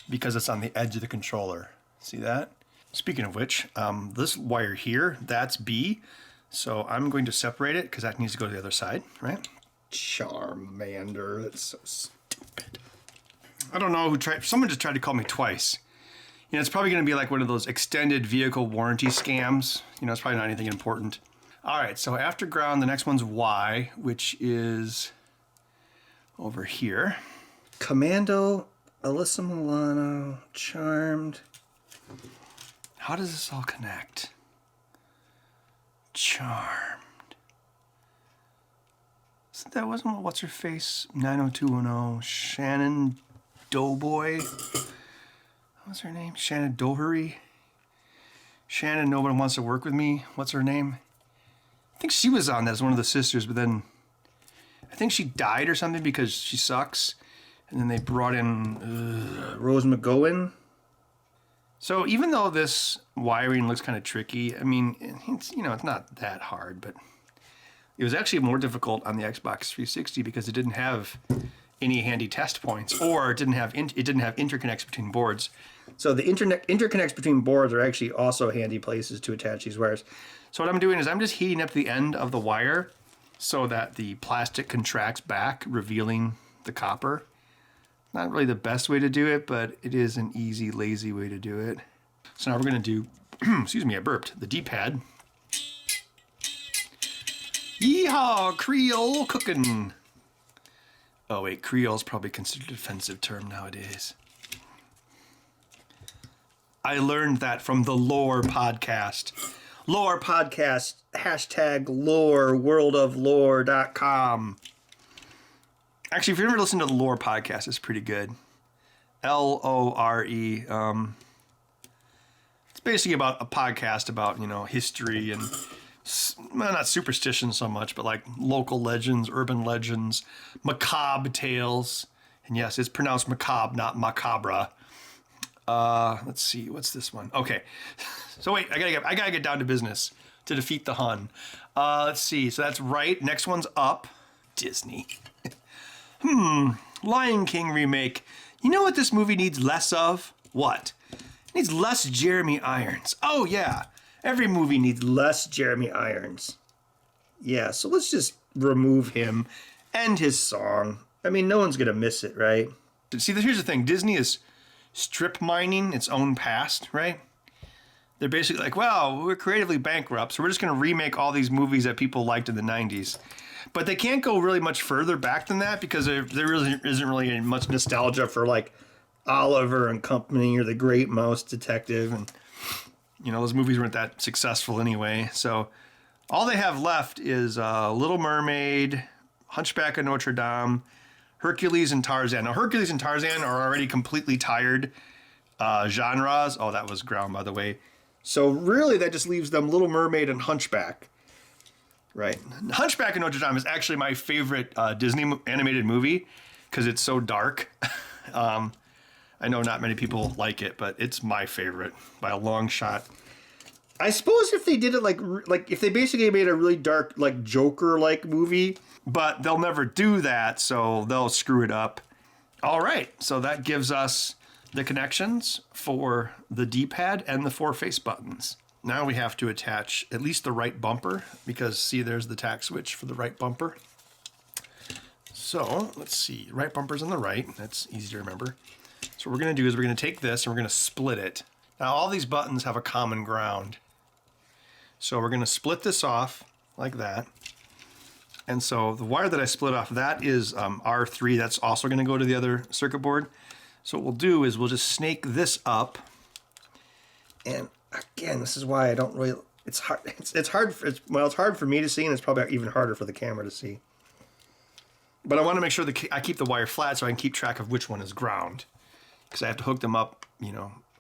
because it's on the edge of the controller. See that? Speaking of which, this wire here, that's B. So I'm going to separate it because that needs to go to the other side, right? Charmander, that's so stupid. I don't know who tried, someone just tried to call me twice. It's probably going to be like one of those extended vehicle warranty scams. It's probably not anything important. All right, so after ground, the next one's Y, which is over here. Commando, Alyssa Milano, Charmed. How does this all connect? Charmed. So that wasn't what's her face? 90210. Shannon Doughboy. What's her name? Shannon Doherty. Shannon, nobody wants to work with me. What's her name? I think she was on that as one of the sisters, but then I think she died or something because she sucks. And then they brought in Rose McGowan. So even though this wiring looks kind of tricky, I mean, it's not that hard, but it was actually more difficult on the Xbox 360 because it didn't have any handy test points, or it didn't have interconnects between boards. So the interconnects between boards are actually also handy places to attach these wires. So what I'm doing is I'm just heating up the end of the wire so that the plastic contracts back, revealing the copper. Not really the best way to do it, but it is an easy, lazy way to do it. So now we're going to do, excuse me, I burped, the D-pad. Yeehaw, Creole cooking. Oh wait, Creole's probably considered an offensive term nowadays. I learned that from the Lore podcast. Lore podcast, hashtag lore, worldoflore.com. Actually, if you've ever listened to the Lore podcast, it's pretty good. Lore. It's basically about a podcast about, history and, well, not superstition so much, but like local legends, urban legends, macabre tales. And yes, it's pronounced macabre, not macabre. Let's see, what's this one? Okay. So wait, I gotta get down to business to defeat the Hun. Let's see. So that's right. Next one's up. Disney. Lion King remake. You know what this movie needs less of? What? It needs less Jeremy Irons. Oh yeah. Every movie needs less Jeremy Irons. Yeah, so let's just remove him and his song. I mean, no one's gonna miss it, right? See, here's the thing. Disney is strip mining its own past, right? They're basically like, well, we're creatively bankrupt, so we're just going to remake all these movies that people liked in the 90s. But they can't go really much further back than that because there really isn't really much nostalgia for like Oliver and Company or The Great Mouse Detective. And, those movies weren't that successful anyway. So all they have left is Little Mermaid, Hunchback of Notre Dame, Hercules and Tarzan. Now, Hercules and Tarzan are already completely tired genres. Oh, that was ground, by the way. So really, that just leaves them Little Mermaid and Hunchback. Right. Hunchback of Notre Dame is actually my favorite Disney animated movie because it's so dark. I know not many people like it, but it's my favorite by a long shot. I suppose if they did it like if they basically made a really dark, like Joker-like movie, but they'll never do that, so they'll screw it up. All right, so that gives us the connections for the D-pad and the 4 face buttons. Now we have to attach at least the right bumper because, see, there's the tack switch for the right bumper. So let's see, right bumper's on the right. That's easy to remember. So what we're going to do is we're going to take this and we're going to split it. Now all these buttons have a common ground. So we're going to split this off like that. And so the wire that I split off, that is R3. That's also going to go to the other circuit board. So what we'll do is we'll just snake this up. And again, this is why I don't really, it's hard. It's hard for me to see, and it's probably even harder for the camera to see. But I want to make sure that I keep the wire flat so I can keep track of which one is ground. Because I have to hook them up,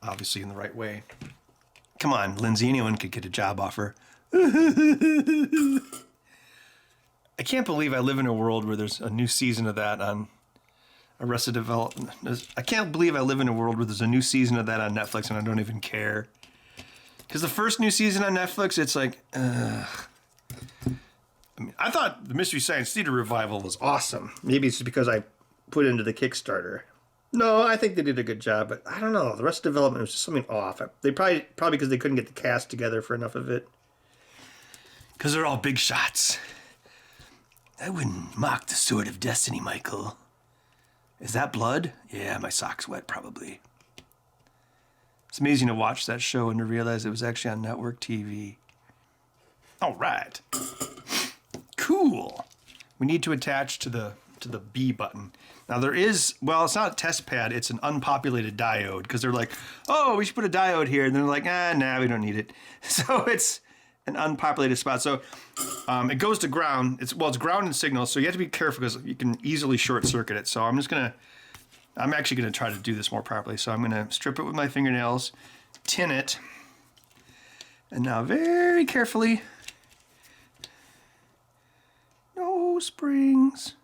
obviously in the right way. Come on, Lindsay, anyone could get a job offer. I can't believe I live in a world where there's a new season of that on Arrested Development. I can't believe I live in a world where there's a new season of that on Netflix and I don't even care. Because the first new season on Netflix, it's like, I mean, I thought the Mystery Science Theater revival was awesome. Maybe it's because I put it into the Kickstarter. No, I think they did a good job, but I don't know. The Arrested Development was just something off. They probably because they couldn't get the cast together for enough of it. Because they're all big shots. I wouldn't mock the sword of destiny, Michael. Is that blood? Yeah, my sock's wet, probably. It's amazing to watch that show and to realize it was actually on network TV. All right. Cool. We need to attach to the B button. Now there is, well, it's not a test pad, it's an unpopulated diode, because they're like, oh, we should put a diode here. And they're like, nah, we don't need it. So it's an unpopulated spot. So it goes to ground. It's ground and signal, so you have to be careful because you can easily short circuit it. So I'm actually gonna try to do this more properly. So I'm gonna strip it with my fingernails, tin it, and now very carefully, no springs.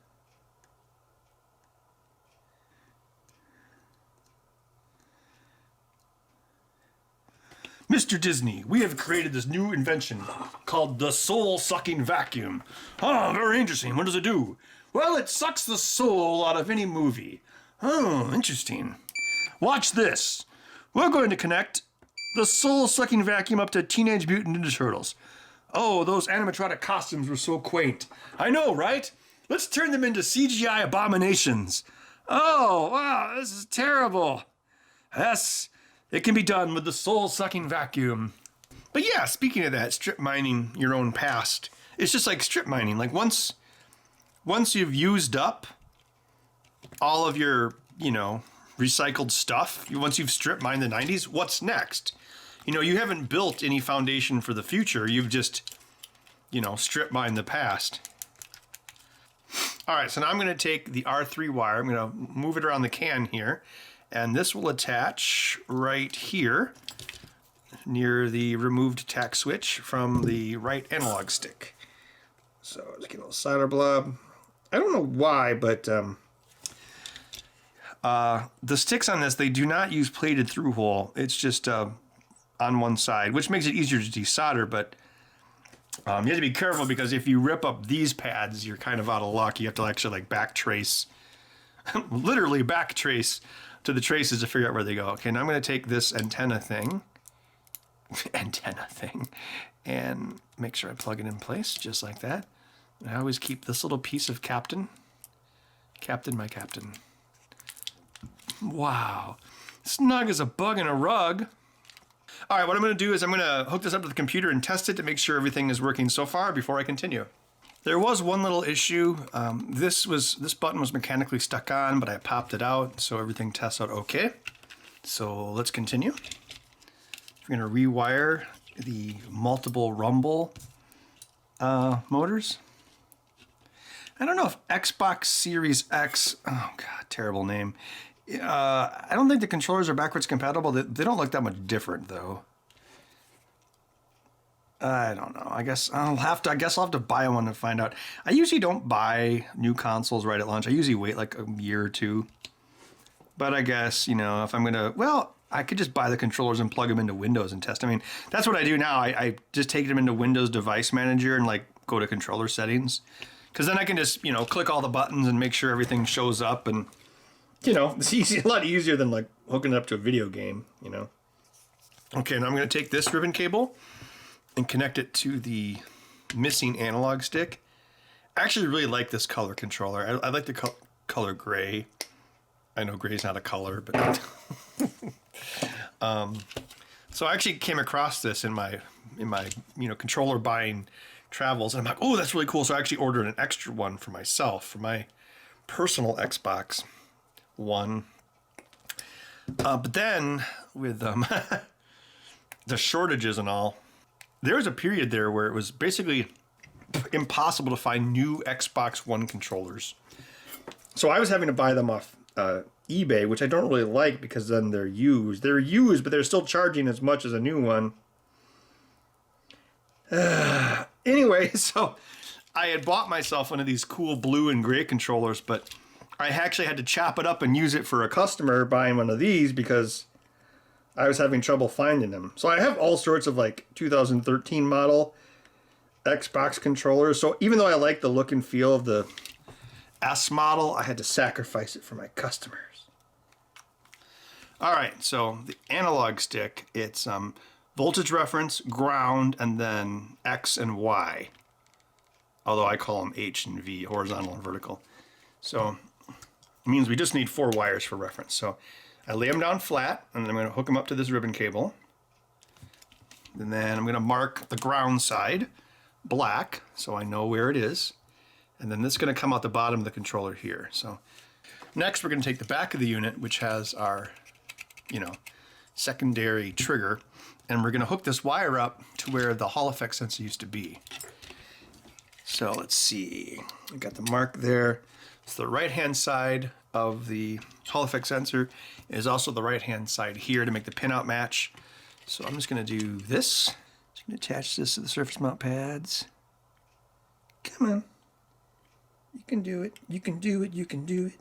Mr. Disney, we have created this new invention called the soul-sucking vacuum. Oh, very interesting. What does it do? Well, it sucks the soul out of any movie. Oh, interesting. Watch this. We're going to connect the soul-sucking vacuum up to Teenage Mutant Ninja Turtles. Oh, those animatronic costumes were so quaint. I know, right? Let's turn them into CGI abominations. Oh, wow, this is terrible. Yes, it can be done with the soul-sucking vacuum. But yeah, speaking of that, strip mining your own past, it's just like strip mining. Like once you've used up all of your, recycled stuff, once you've strip mined the 90s, what's next? You haven't built any foundation for the future. You've just, strip mined the past. All right, so now I'm going to take the R3 wire. I'm going to move it around the can here, and this will attach right here near the removed tack switch from the right analog stick. So let's get a little solder blob. I don't know why, but the sticks on this, they do not use plated through hole. It's just on one side, which makes it easier to desolder, but you have to be careful because if you rip up these pads, you're kind of out of luck. You have to actually back trace, literally back trace to the traces to figure out where they go. Okay, now I'm going to take this antenna thing, and make sure I plug it in place just like that. And I always keep this little piece of Captain, my Captain. Wow, snug as a bug in a rug. All right, what I'm going to do is I'm going to hook this up to the computer and test it to make sure everything is working so far before I continue. There was one little issue. This button was mechanically stuck on, but I popped it out, so everything tests out okay. So let's continue. We're going to rewire the multiple rumble motors. I don't know if Xbox Series X, oh god, terrible name. I don't think the controllers are backwards compatible. They don't look that much different though. I don't know. I guess I'll have to buy one to find out. I usually don't buy new consoles right at launch. I usually wait like a year or two. But I guess, if I'm gonna, I could just buy the controllers and plug them into Windows and test. I mean, that's what I do now. I just take them into Windows Device Manager and go to controller settings. Because then I can just, click all the buttons and make sure everything shows up. And, it's easy, a lot easier than hooking it up to a video game, Okay, now I'm going to take this ribbon cable and connect it to the missing analog stick. I actually really like this color controller. I like the color gray. I know gray's not a color, but... So I actually came across this in my controller buying travels, and I'm like, oh, that's really cool. So I actually ordered an extra one for myself, for my personal Xbox One. But then with the shortages and all, there was a period there where it was basically impossible to find new Xbox One controllers. So I was having to buy them off eBay, which I don't really like because then they're used. They're used, but they're still charging as much as a new one. Anyway, so I had bought myself one of these cool blue and gray controllers, but I actually had to chop it up and use it for a customer buying one of these because I was having trouble finding them. So I have all sorts of 2013 model Xbox controllers. So even though I like the look and feel of the S model, I had to sacrifice it for my customers. All right, so the analog stick, it's voltage reference, ground, and then X and Y. Although I call them H and V, horizontal and vertical. So it means we just need 4 wires for reference. So I lay them down flat, and then I'm going to hook them up to this ribbon cable. And then I'm going to mark the ground side black, so I know where it is. And then this is going to come out the bottom of the controller here. So next we're going to take the back of the unit, which has our, secondary trigger, and we're going to hook this wire up to where the Hall effect sensor used to be. So let's see. We got the mark there. It's the right-hand side of the Hall effect sensor. It is also the right-hand side here to make the pinout match. So I'm just going to do this. Just going to attach this to the surface mount pads. Come on. You can do it. You can do it. You can do it.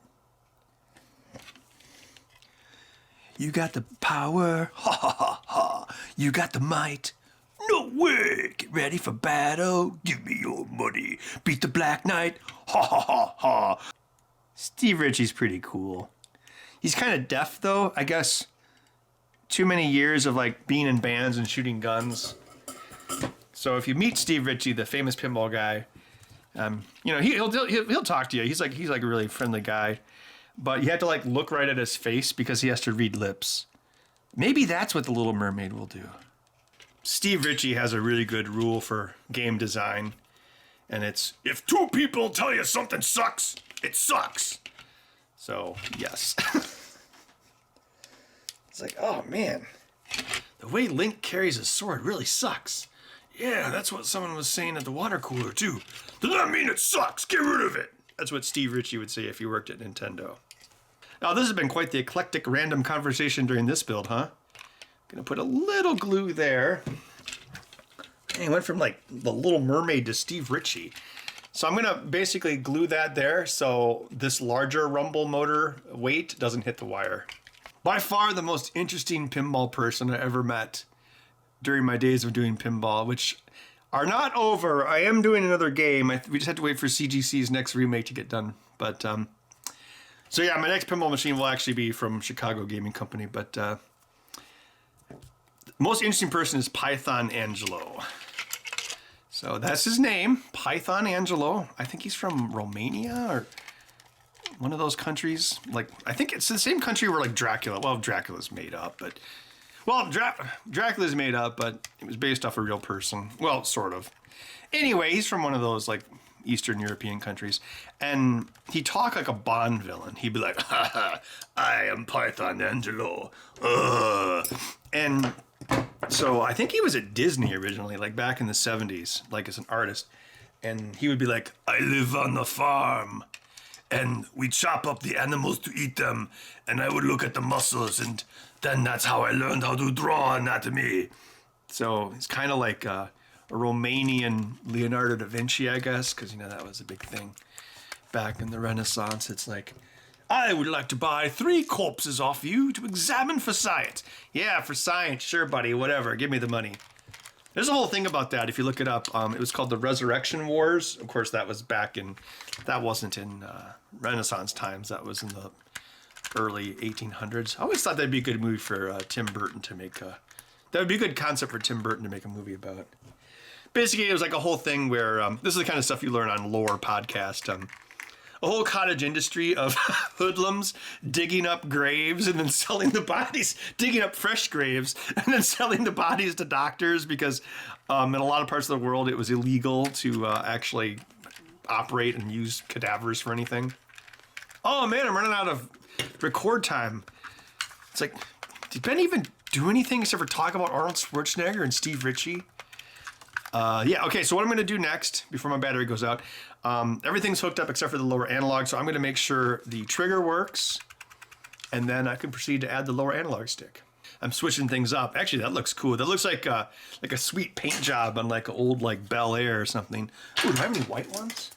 You got the power. Ha ha ha ha. You got the might. No way. Get ready for battle. Give me your money. Beat the Black Knight. Ha ha ha ha. Steve Ritchie's pretty cool. He's kind of deaf though. I guess too many years of like being in bands and shooting guns. So if you meet Steve Ritchie, the famous pinball guy, you know, he'll talk to you. He's like a really friendly guy, but you have to like look right at his face because he has to read lips. Maybe that's what the Little Mermaid will do. Steve Ritchie has a really good rule for game design, and it's if two people tell you something sucks, it sucks. So yes. It's like, oh man, the way Link carries his sword really sucks. Yeah, that's what someone was saying at the water cooler too. Does that mean it sucks? Get rid of it. That's what Steve Ritchie would say if he worked at Nintendo. Now this has been quite the eclectic random conversation during this build, huh? Gonna put a little glue there. And he went from like the Little Mermaid to Steve Ritchie. So I'm gonna basically glue that there so this larger rumble motor weight doesn't hit the wire. By far the most interesting pinball person I ever met during my days of doing pinball, which are not over. I am doing another game. We just have to wait for CGC's next remake to get done. But so yeah, my next pinball machine will actually be from Chicago Gaming Company. But the most interesting person is Python Angelo. So that's his name, Python Angelo. I think he's from Romania or one of those countries. Like, I think it's the same country where like Dracula. Well, Dracula's made up, but well, Dracula's made up, but it was based off a real person. Well, sort of. Anyway, he's from one of those like Eastern European countries, and he talked like a Bond villain. He'd be like, "Ha ha, I am Python Angelo." And so I think he was at Disney originally, like back in the 70s, like as an artist. And he would be like, I live on the farm, and we chop up the animals to eat them, and I would look at the muscles, and then that's how I learned how to draw anatomy. So it's kind of like a Romanian Leonardo da Vinci, I guess, because, you know, that was a big thing back in the Renaissance. It's like, I would like to buy 3 corpses off you to examine for science. Yeah, for science, sure, buddy, whatever, give me the money. There's a whole thing about that if you look it up. It was called the Resurrection Wars. Of course, that was that wasn't in Renaissance times. That was in the early 1800s. I always thought that'd be a good movie for Tim Burton to make. That would be a good concept for Tim Burton to make a movie about. Basically, it was like a whole thing where this is the kind of stuff you learn on Lore podcast. A whole cottage industry of hoodlums digging up graves and then selling the bodies, digging up fresh graves and then selling the bodies to doctors because in a lot of parts of the world it was illegal to actually operate and use cadavers for anything. Oh man, I'm running out of record time. It's like, did Ben even do anything except for talk about Arnold Schwarzenegger and Steve Ritchie? Yeah, okay, so what I'm going to do next, before my battery goes out, everything's hooked up except for the lower analog, so I'm going to make sure the trigger works, and then I can proceed to add the lower analog stick. I'm switching things up. Actually, that looks cool. That looks like a sweet paint job on like an old like Bel Air or something. Ooh, do I have any white ones?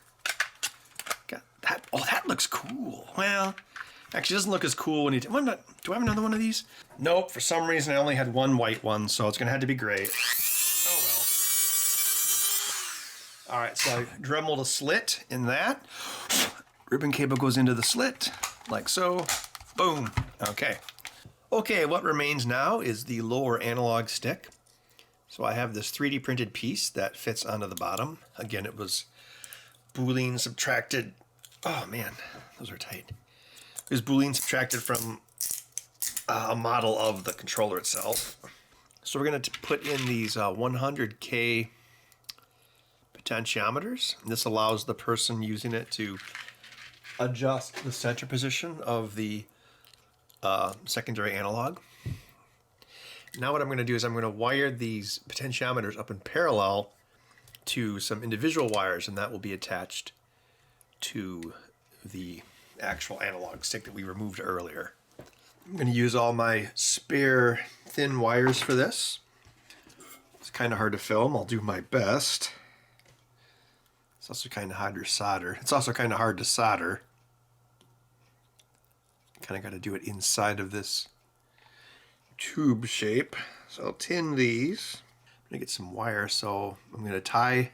Got that. Oh, that looks cool. Well, actually, it doesn't look as cool when you... Do I have another one of these? Nope, for some reason I only had one white one, so it's going to have to be gray. Oh, well. All right, so I dremeled a slit in that. Ribbon cable goes into the slit, like so. Boom. Okay. Okay, what remains now is the lower analog stick. So I have this 3D printed piece that fits onto the bottom. Again, it was Boolean subtracted. Oh man, those are tight. It was Boolean subtracted from a model of the controller itself. So we're going to put in these 100K potentiometers. This allows the person using it to adjust the center position of the secondary analog. Now what I'm going to do is I'm going to wire these potentiometers up in parallel to some individual wires, and that will be attached to the actual analog stick that we removed earlier. I'm going to use all my spare thin wires for this. It's kind of hard to film. I'll do my best. It's also kind of hard to solder. It's also kind of hard to solder. Kind of got to do it inside of this tube shape. So I'll tin these. I'm gonna get some wire, so I'm gonna tie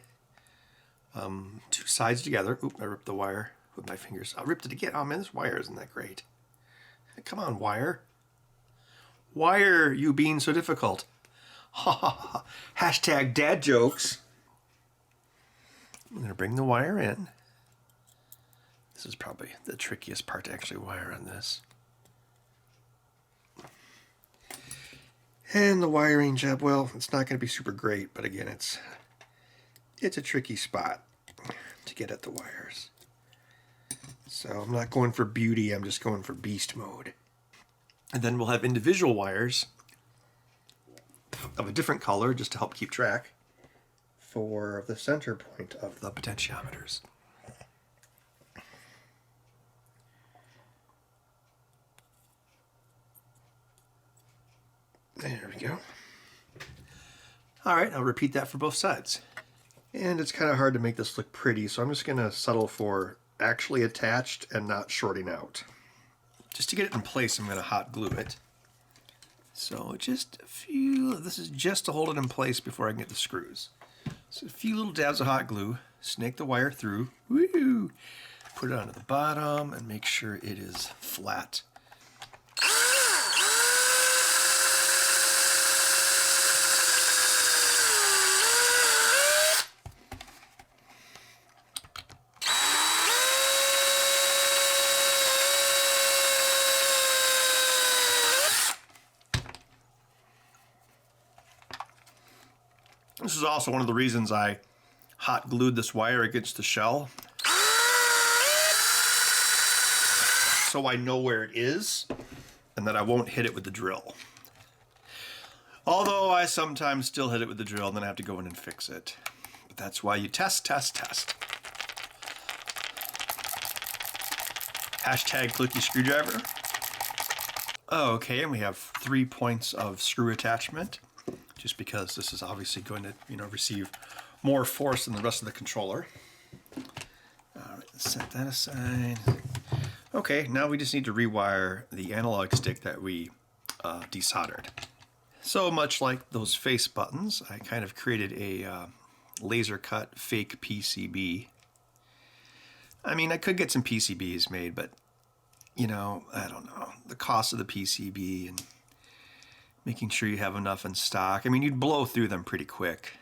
two sides together. Oop, I ripped the wire with my fingers. I ripped it again. Oh man, this wire isn't that great. Come on, wire. Why are you being so difficult? Ha ha ha. Hashtag dad jokes. I'm gonna bring the wire in. This is probably the trickiest part to actually wire on this. And the wiring job, well, it's not going to be super great, but again, it's a tricky spot to get at the wires. So I'm not going for beauty, I'm just going for beast mode. And then we'll have individual wires of a different color, just to help keep track, for the center point of the potentiometers. There we go. All right, I'll repeat that for both sides. And it's kind of hard to make this look pretty, so I'm just going to settle for actually attached and not shorting out. Just to get it in place, I'm going to hot glue it. So just a few, this is just to hold it in place before I can get the screws. So a few little dabs of hot glue, snake the wire through, woo! Put it onto the bottom and make sure it is flat. This is also one of the reasons I hot glued this wire against the shell. So I know where it is and that I won't hit it with the drill. Although I sometimes still hit it with the drill and then I have to go in and fix it. But that's why you test, test, test. Hashtag clicky screwdriver. Okay, and we have 3 points of screw attachment, just because this is obviously going to, receive more force than the rest of the controller. All right, set that aside. Okay, now we just need to rewire the analog stick that we desoldered. So much like those face buttons, I kind of created a laser cut fake PCB. I mean, I could get some PCBs made, but I don't know. The cost of the PCB and making sure you have enough in stock. I mean, you'd blow through them pretty quick.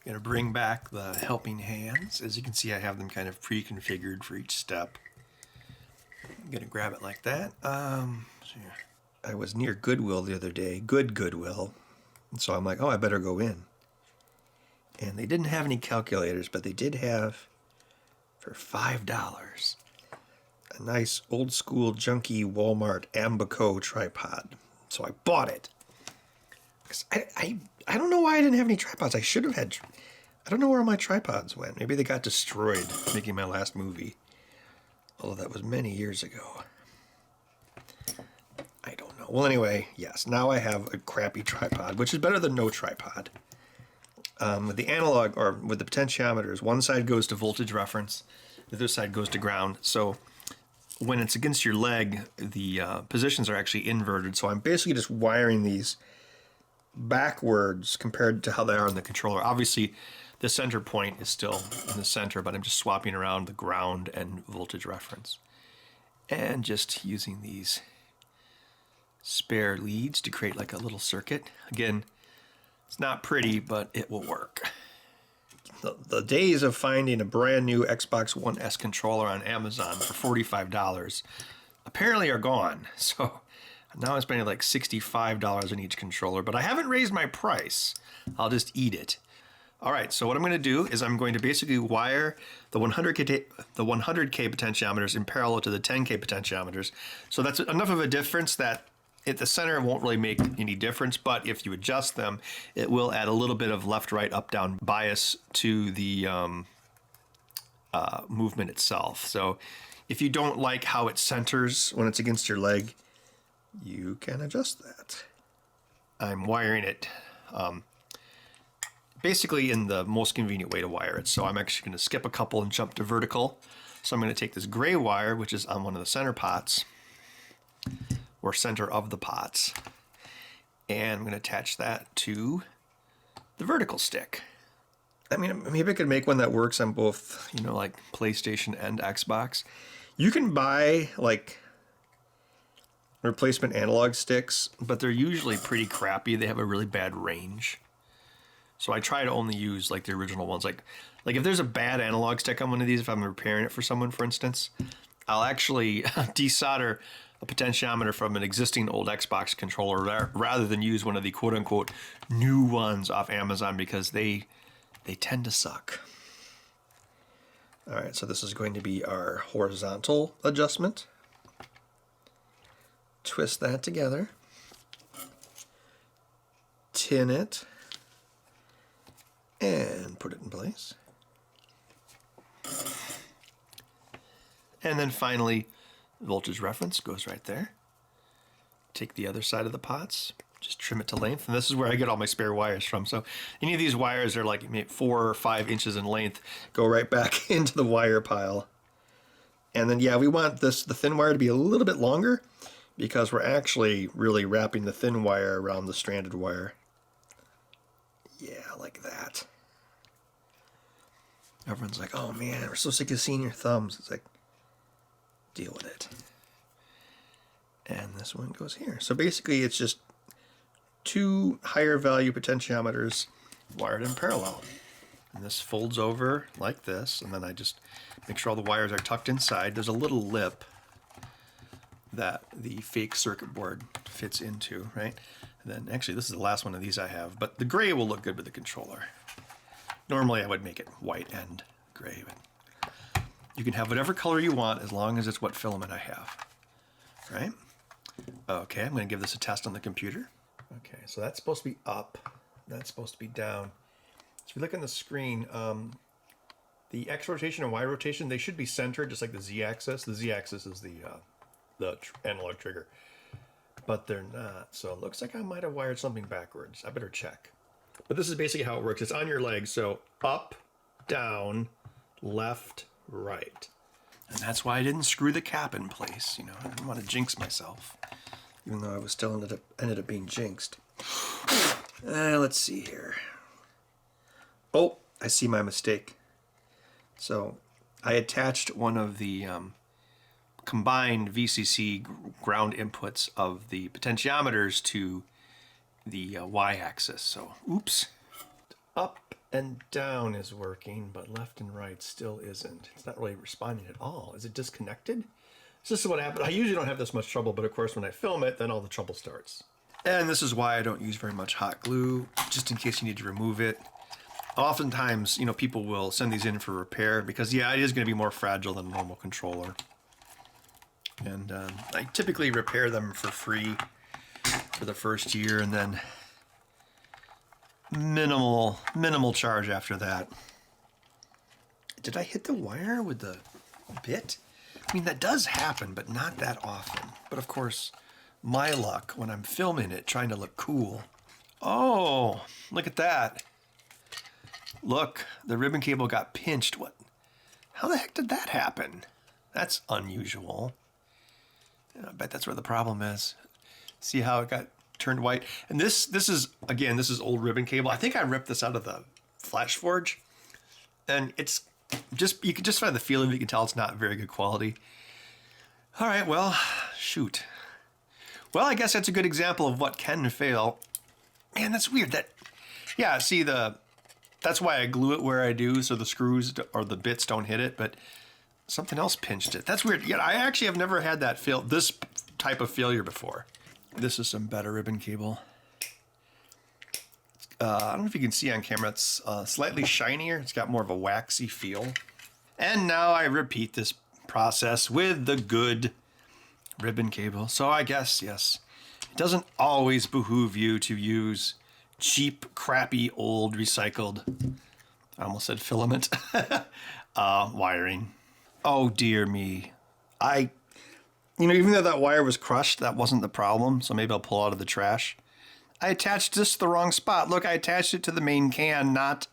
I'm gonna bring back the helping hands. As you can see, I have them kind of pre-configured for each step. I'm gonna grab it like that. I was near Goodwill the other day, Goodwill. And so I'm like, oh, I better go in. And they didn't have any calculators, but they did have, for $5, a nice old school junky Walmart Ambico tripod. So I bought it. I don't know why I didn't have any tripods. I should have had. I don't know where all my tripods went. Maybe they got destroyed making my last movie. Although that was many years ago. I don't know. Well, anyway, yes. Now I have a crappy tripod, which is better than no tripod. With the analog, or with the potentiometers, one side goes to voltage reference, the other side goes to ground. So when it's against your leg, the positions are actually inverted. So I'm basically just wiring these backwards compared to how they are in the controller. Obviously, the center point is still in the center, but I'm just swapping around the ground and voltage reference. And just using these spare leads to create like a little circuit. Again, it's not pretty, but it will work. The days of finding a brand new Xbox One S controller on Amazon for $45 apparently are gone. So now I'm spending like $65 on each controller, but I haven't raised my price. I'll just eat it. All right, so what I'm going to do is I'm going to basically wire the 100K potentiometers in parallel to the 10K potentiometers. So that's enough of a difference that at the center it won't really make any difference, but if you adjust them, it will add a little bit of left, right, up, down bias to the movement itself. So if you don't like how it centers when it's against your leg, you can adjust that. I'm wiring it basically in the most convenient way to wire it. So I'm actually going to skip a couple and jump to vertical. So I'm going to take this gray wire, which is on one of the center pots, or center of the pots, And I'm going to attach that to the vertical stick. I mean, maybe I could make one that works on both, you know, like PlayStation and Xbox. You can buy like replacement analog sticks, but they're usually pretty crappy. They have a really bad range. So I try to only use like the original ones. Like if there's a bad analog stick on one of these, if I'm repairing it for someone, for instance, I'll actually desolder a potentiometer from an existing old Xbox controller rather than use one of the quote-unquote new ones off Amazon, because they tend to suck. All right, so this is going to be our horizontal adjustment. Twist that together. Tin it. And put it in place. And then finally, voltage reference goes right there. Take the other side of the pots, just trim it to length. And this is where I get all my spare wires from. So any of these wires are like maybe 4 or 5 inches in length, go right back into the wire pile. And then, yeah, we want the thin wire to be a little bit longer, because we're actually really wrapping the thin wire around the stranded wire. Yeah, like that. Everyone's like, oh man, we're so sick of seeing your thumbs. It's like, deal with it. And this one goes here. So basically it's just 2 higher value potentiometers wired in parallel. And this folds over like this, and then I just make sure all the wires are tucked inside. There's a little lip that the fake circuit board fits into, right? And then actually this is the last one of these I have, but the gray will look good with the controller. Normally I would make it white and gray, but you can have whatever color you want as long as it's what filament I have, right? Okay, I'm going to give this a test on the computer. Okay, so that's supposed to be up. That's supposed to be down. So if you look on the screen, the X rotation and Y rotation, they should be centered just like the Z axis. The Z axis is the analog trigger, but they're not. So it looks like I might have wired something backwards. I better check. But this is basically how it works. It's on your leg, so up, down, left, right. And that's why I didn't screw the cap in place. You know, I didn't want to jinx myself, even though I was still ended up being jinxed. Let's see here. Oh, I see my mistake. So I attached one of the combined VCC ground inputs of the potentiometers to the y-axis. So, oops. Up and down is working, but left and right still isn't. It's not really responding at all. Is it disconnected? So this is what happened. I usually don't have this much trouble, but of course when I film it, then all the trouble starts. And this is why I don't use very much hot glue, just in case you need to remove it. Oftentimes, you know, people will send these in for repair because, yeah, it is going to be more fragile than a normal controller. And I typically repair them for free for the first year, and then minimal charge after that. Did I hit the wire with the bit? I mean, that does happen, but not that often. But of course, my luck when I'm filming it, trying to look cool. Oh, look at that. Look, the ribbon cable got pinched. What? How the heck did that happen? That's unusual. I bet that's where the problem is. See how it got turned white? And this is, again, this is old ribbon cable. I think I ripped this out of the Flash Forge. And it's just, you can just find the feel of it. You can tell it's not very good quality. All right, well, shoot. Well, I guess that's a good example of what can fail. Man, that's weird. That, yeah, see, that's why I glue it where I do, so the screws or the bits don't hit it, but something else pinched it. That's weird. Yeah, I actually have never had this type of failure before. This is some better ribbon cable. I don't know if you can see on camera, it's slightly shinier. It's got more of a waxy feel. And now I repeat this process with the good ribbon cable. So I guess, yes, it doesn't always behoove you to use cheap, crappy, old, recycled, I almost said filament, wiring. Oh dear me. Even though that wire was crushed, that wasn't the problem, so maybe I'll pull out of the trash. I attached this to the wrong spot. Look, I attached it to the main can, not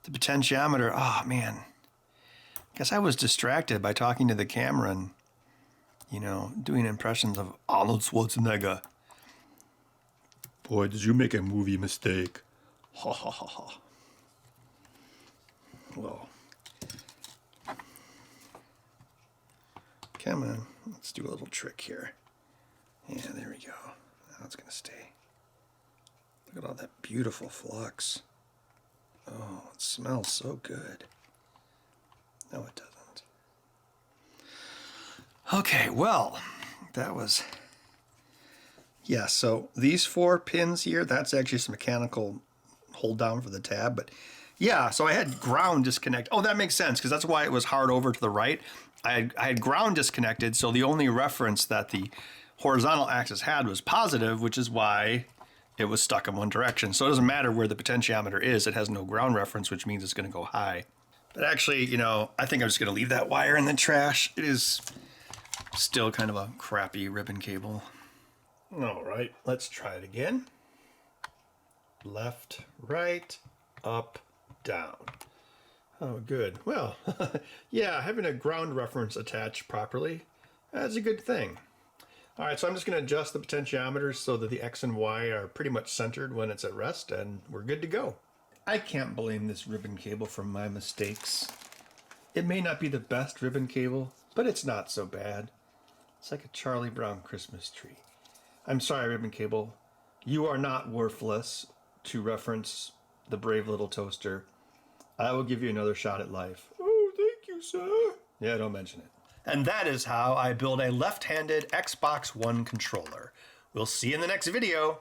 the potentiometer. Oh, man. Guess I was distracted by talking to the camera and, doing impressions of Arnold Schwarzenegger. Boy, did you make a movie mistake. Ha ha ha ha. Well, come on, let's do a little trick here. Yeah, there we go. Now it's gonna stay. Look at all that beautiful flux. Oh, it smells so good. No, it doesn't. Okay, well, that was... Yeah, so these 4 pins here, that's actually some mechanical hold down for the tab. But yeah, so I had ground disconnect. Oh, that makes sense, because that's why it was hard over to the right. I had ground disconnected, so the only reference that the horizontal axis had was positive, which is why it was stuck in one direction. So it doesn't matter where the potentiometer is, it has no ground reference, which means it's going to go high. But actually, you know, I think I'm just going to leave that wire in the trash. It is still kind of a crappy ribbon cable. All right, let's try it again. Left, right, up, down. Oh, good. Well, yeah, having a ground reference attached properly, that's a good thing. All right, so I'm just going to adjust the potentiometers so that the X and Y are pretty much centered when it's at rest, and we're good to go. I can't blame this ribbon cable for my mistakes. It may not be the best ribbon cable, but it's not so bad. It's like a Charlie Brown Christmas tree. I'm sorry, ribbon cable. You are not worthless, to reference the brave little toaster. I will give you another shot at life. Oh, thank you, sir. Yeah, don't mention it. And that is how I build a left-handed Xbox One controller. We'll see you in the next video.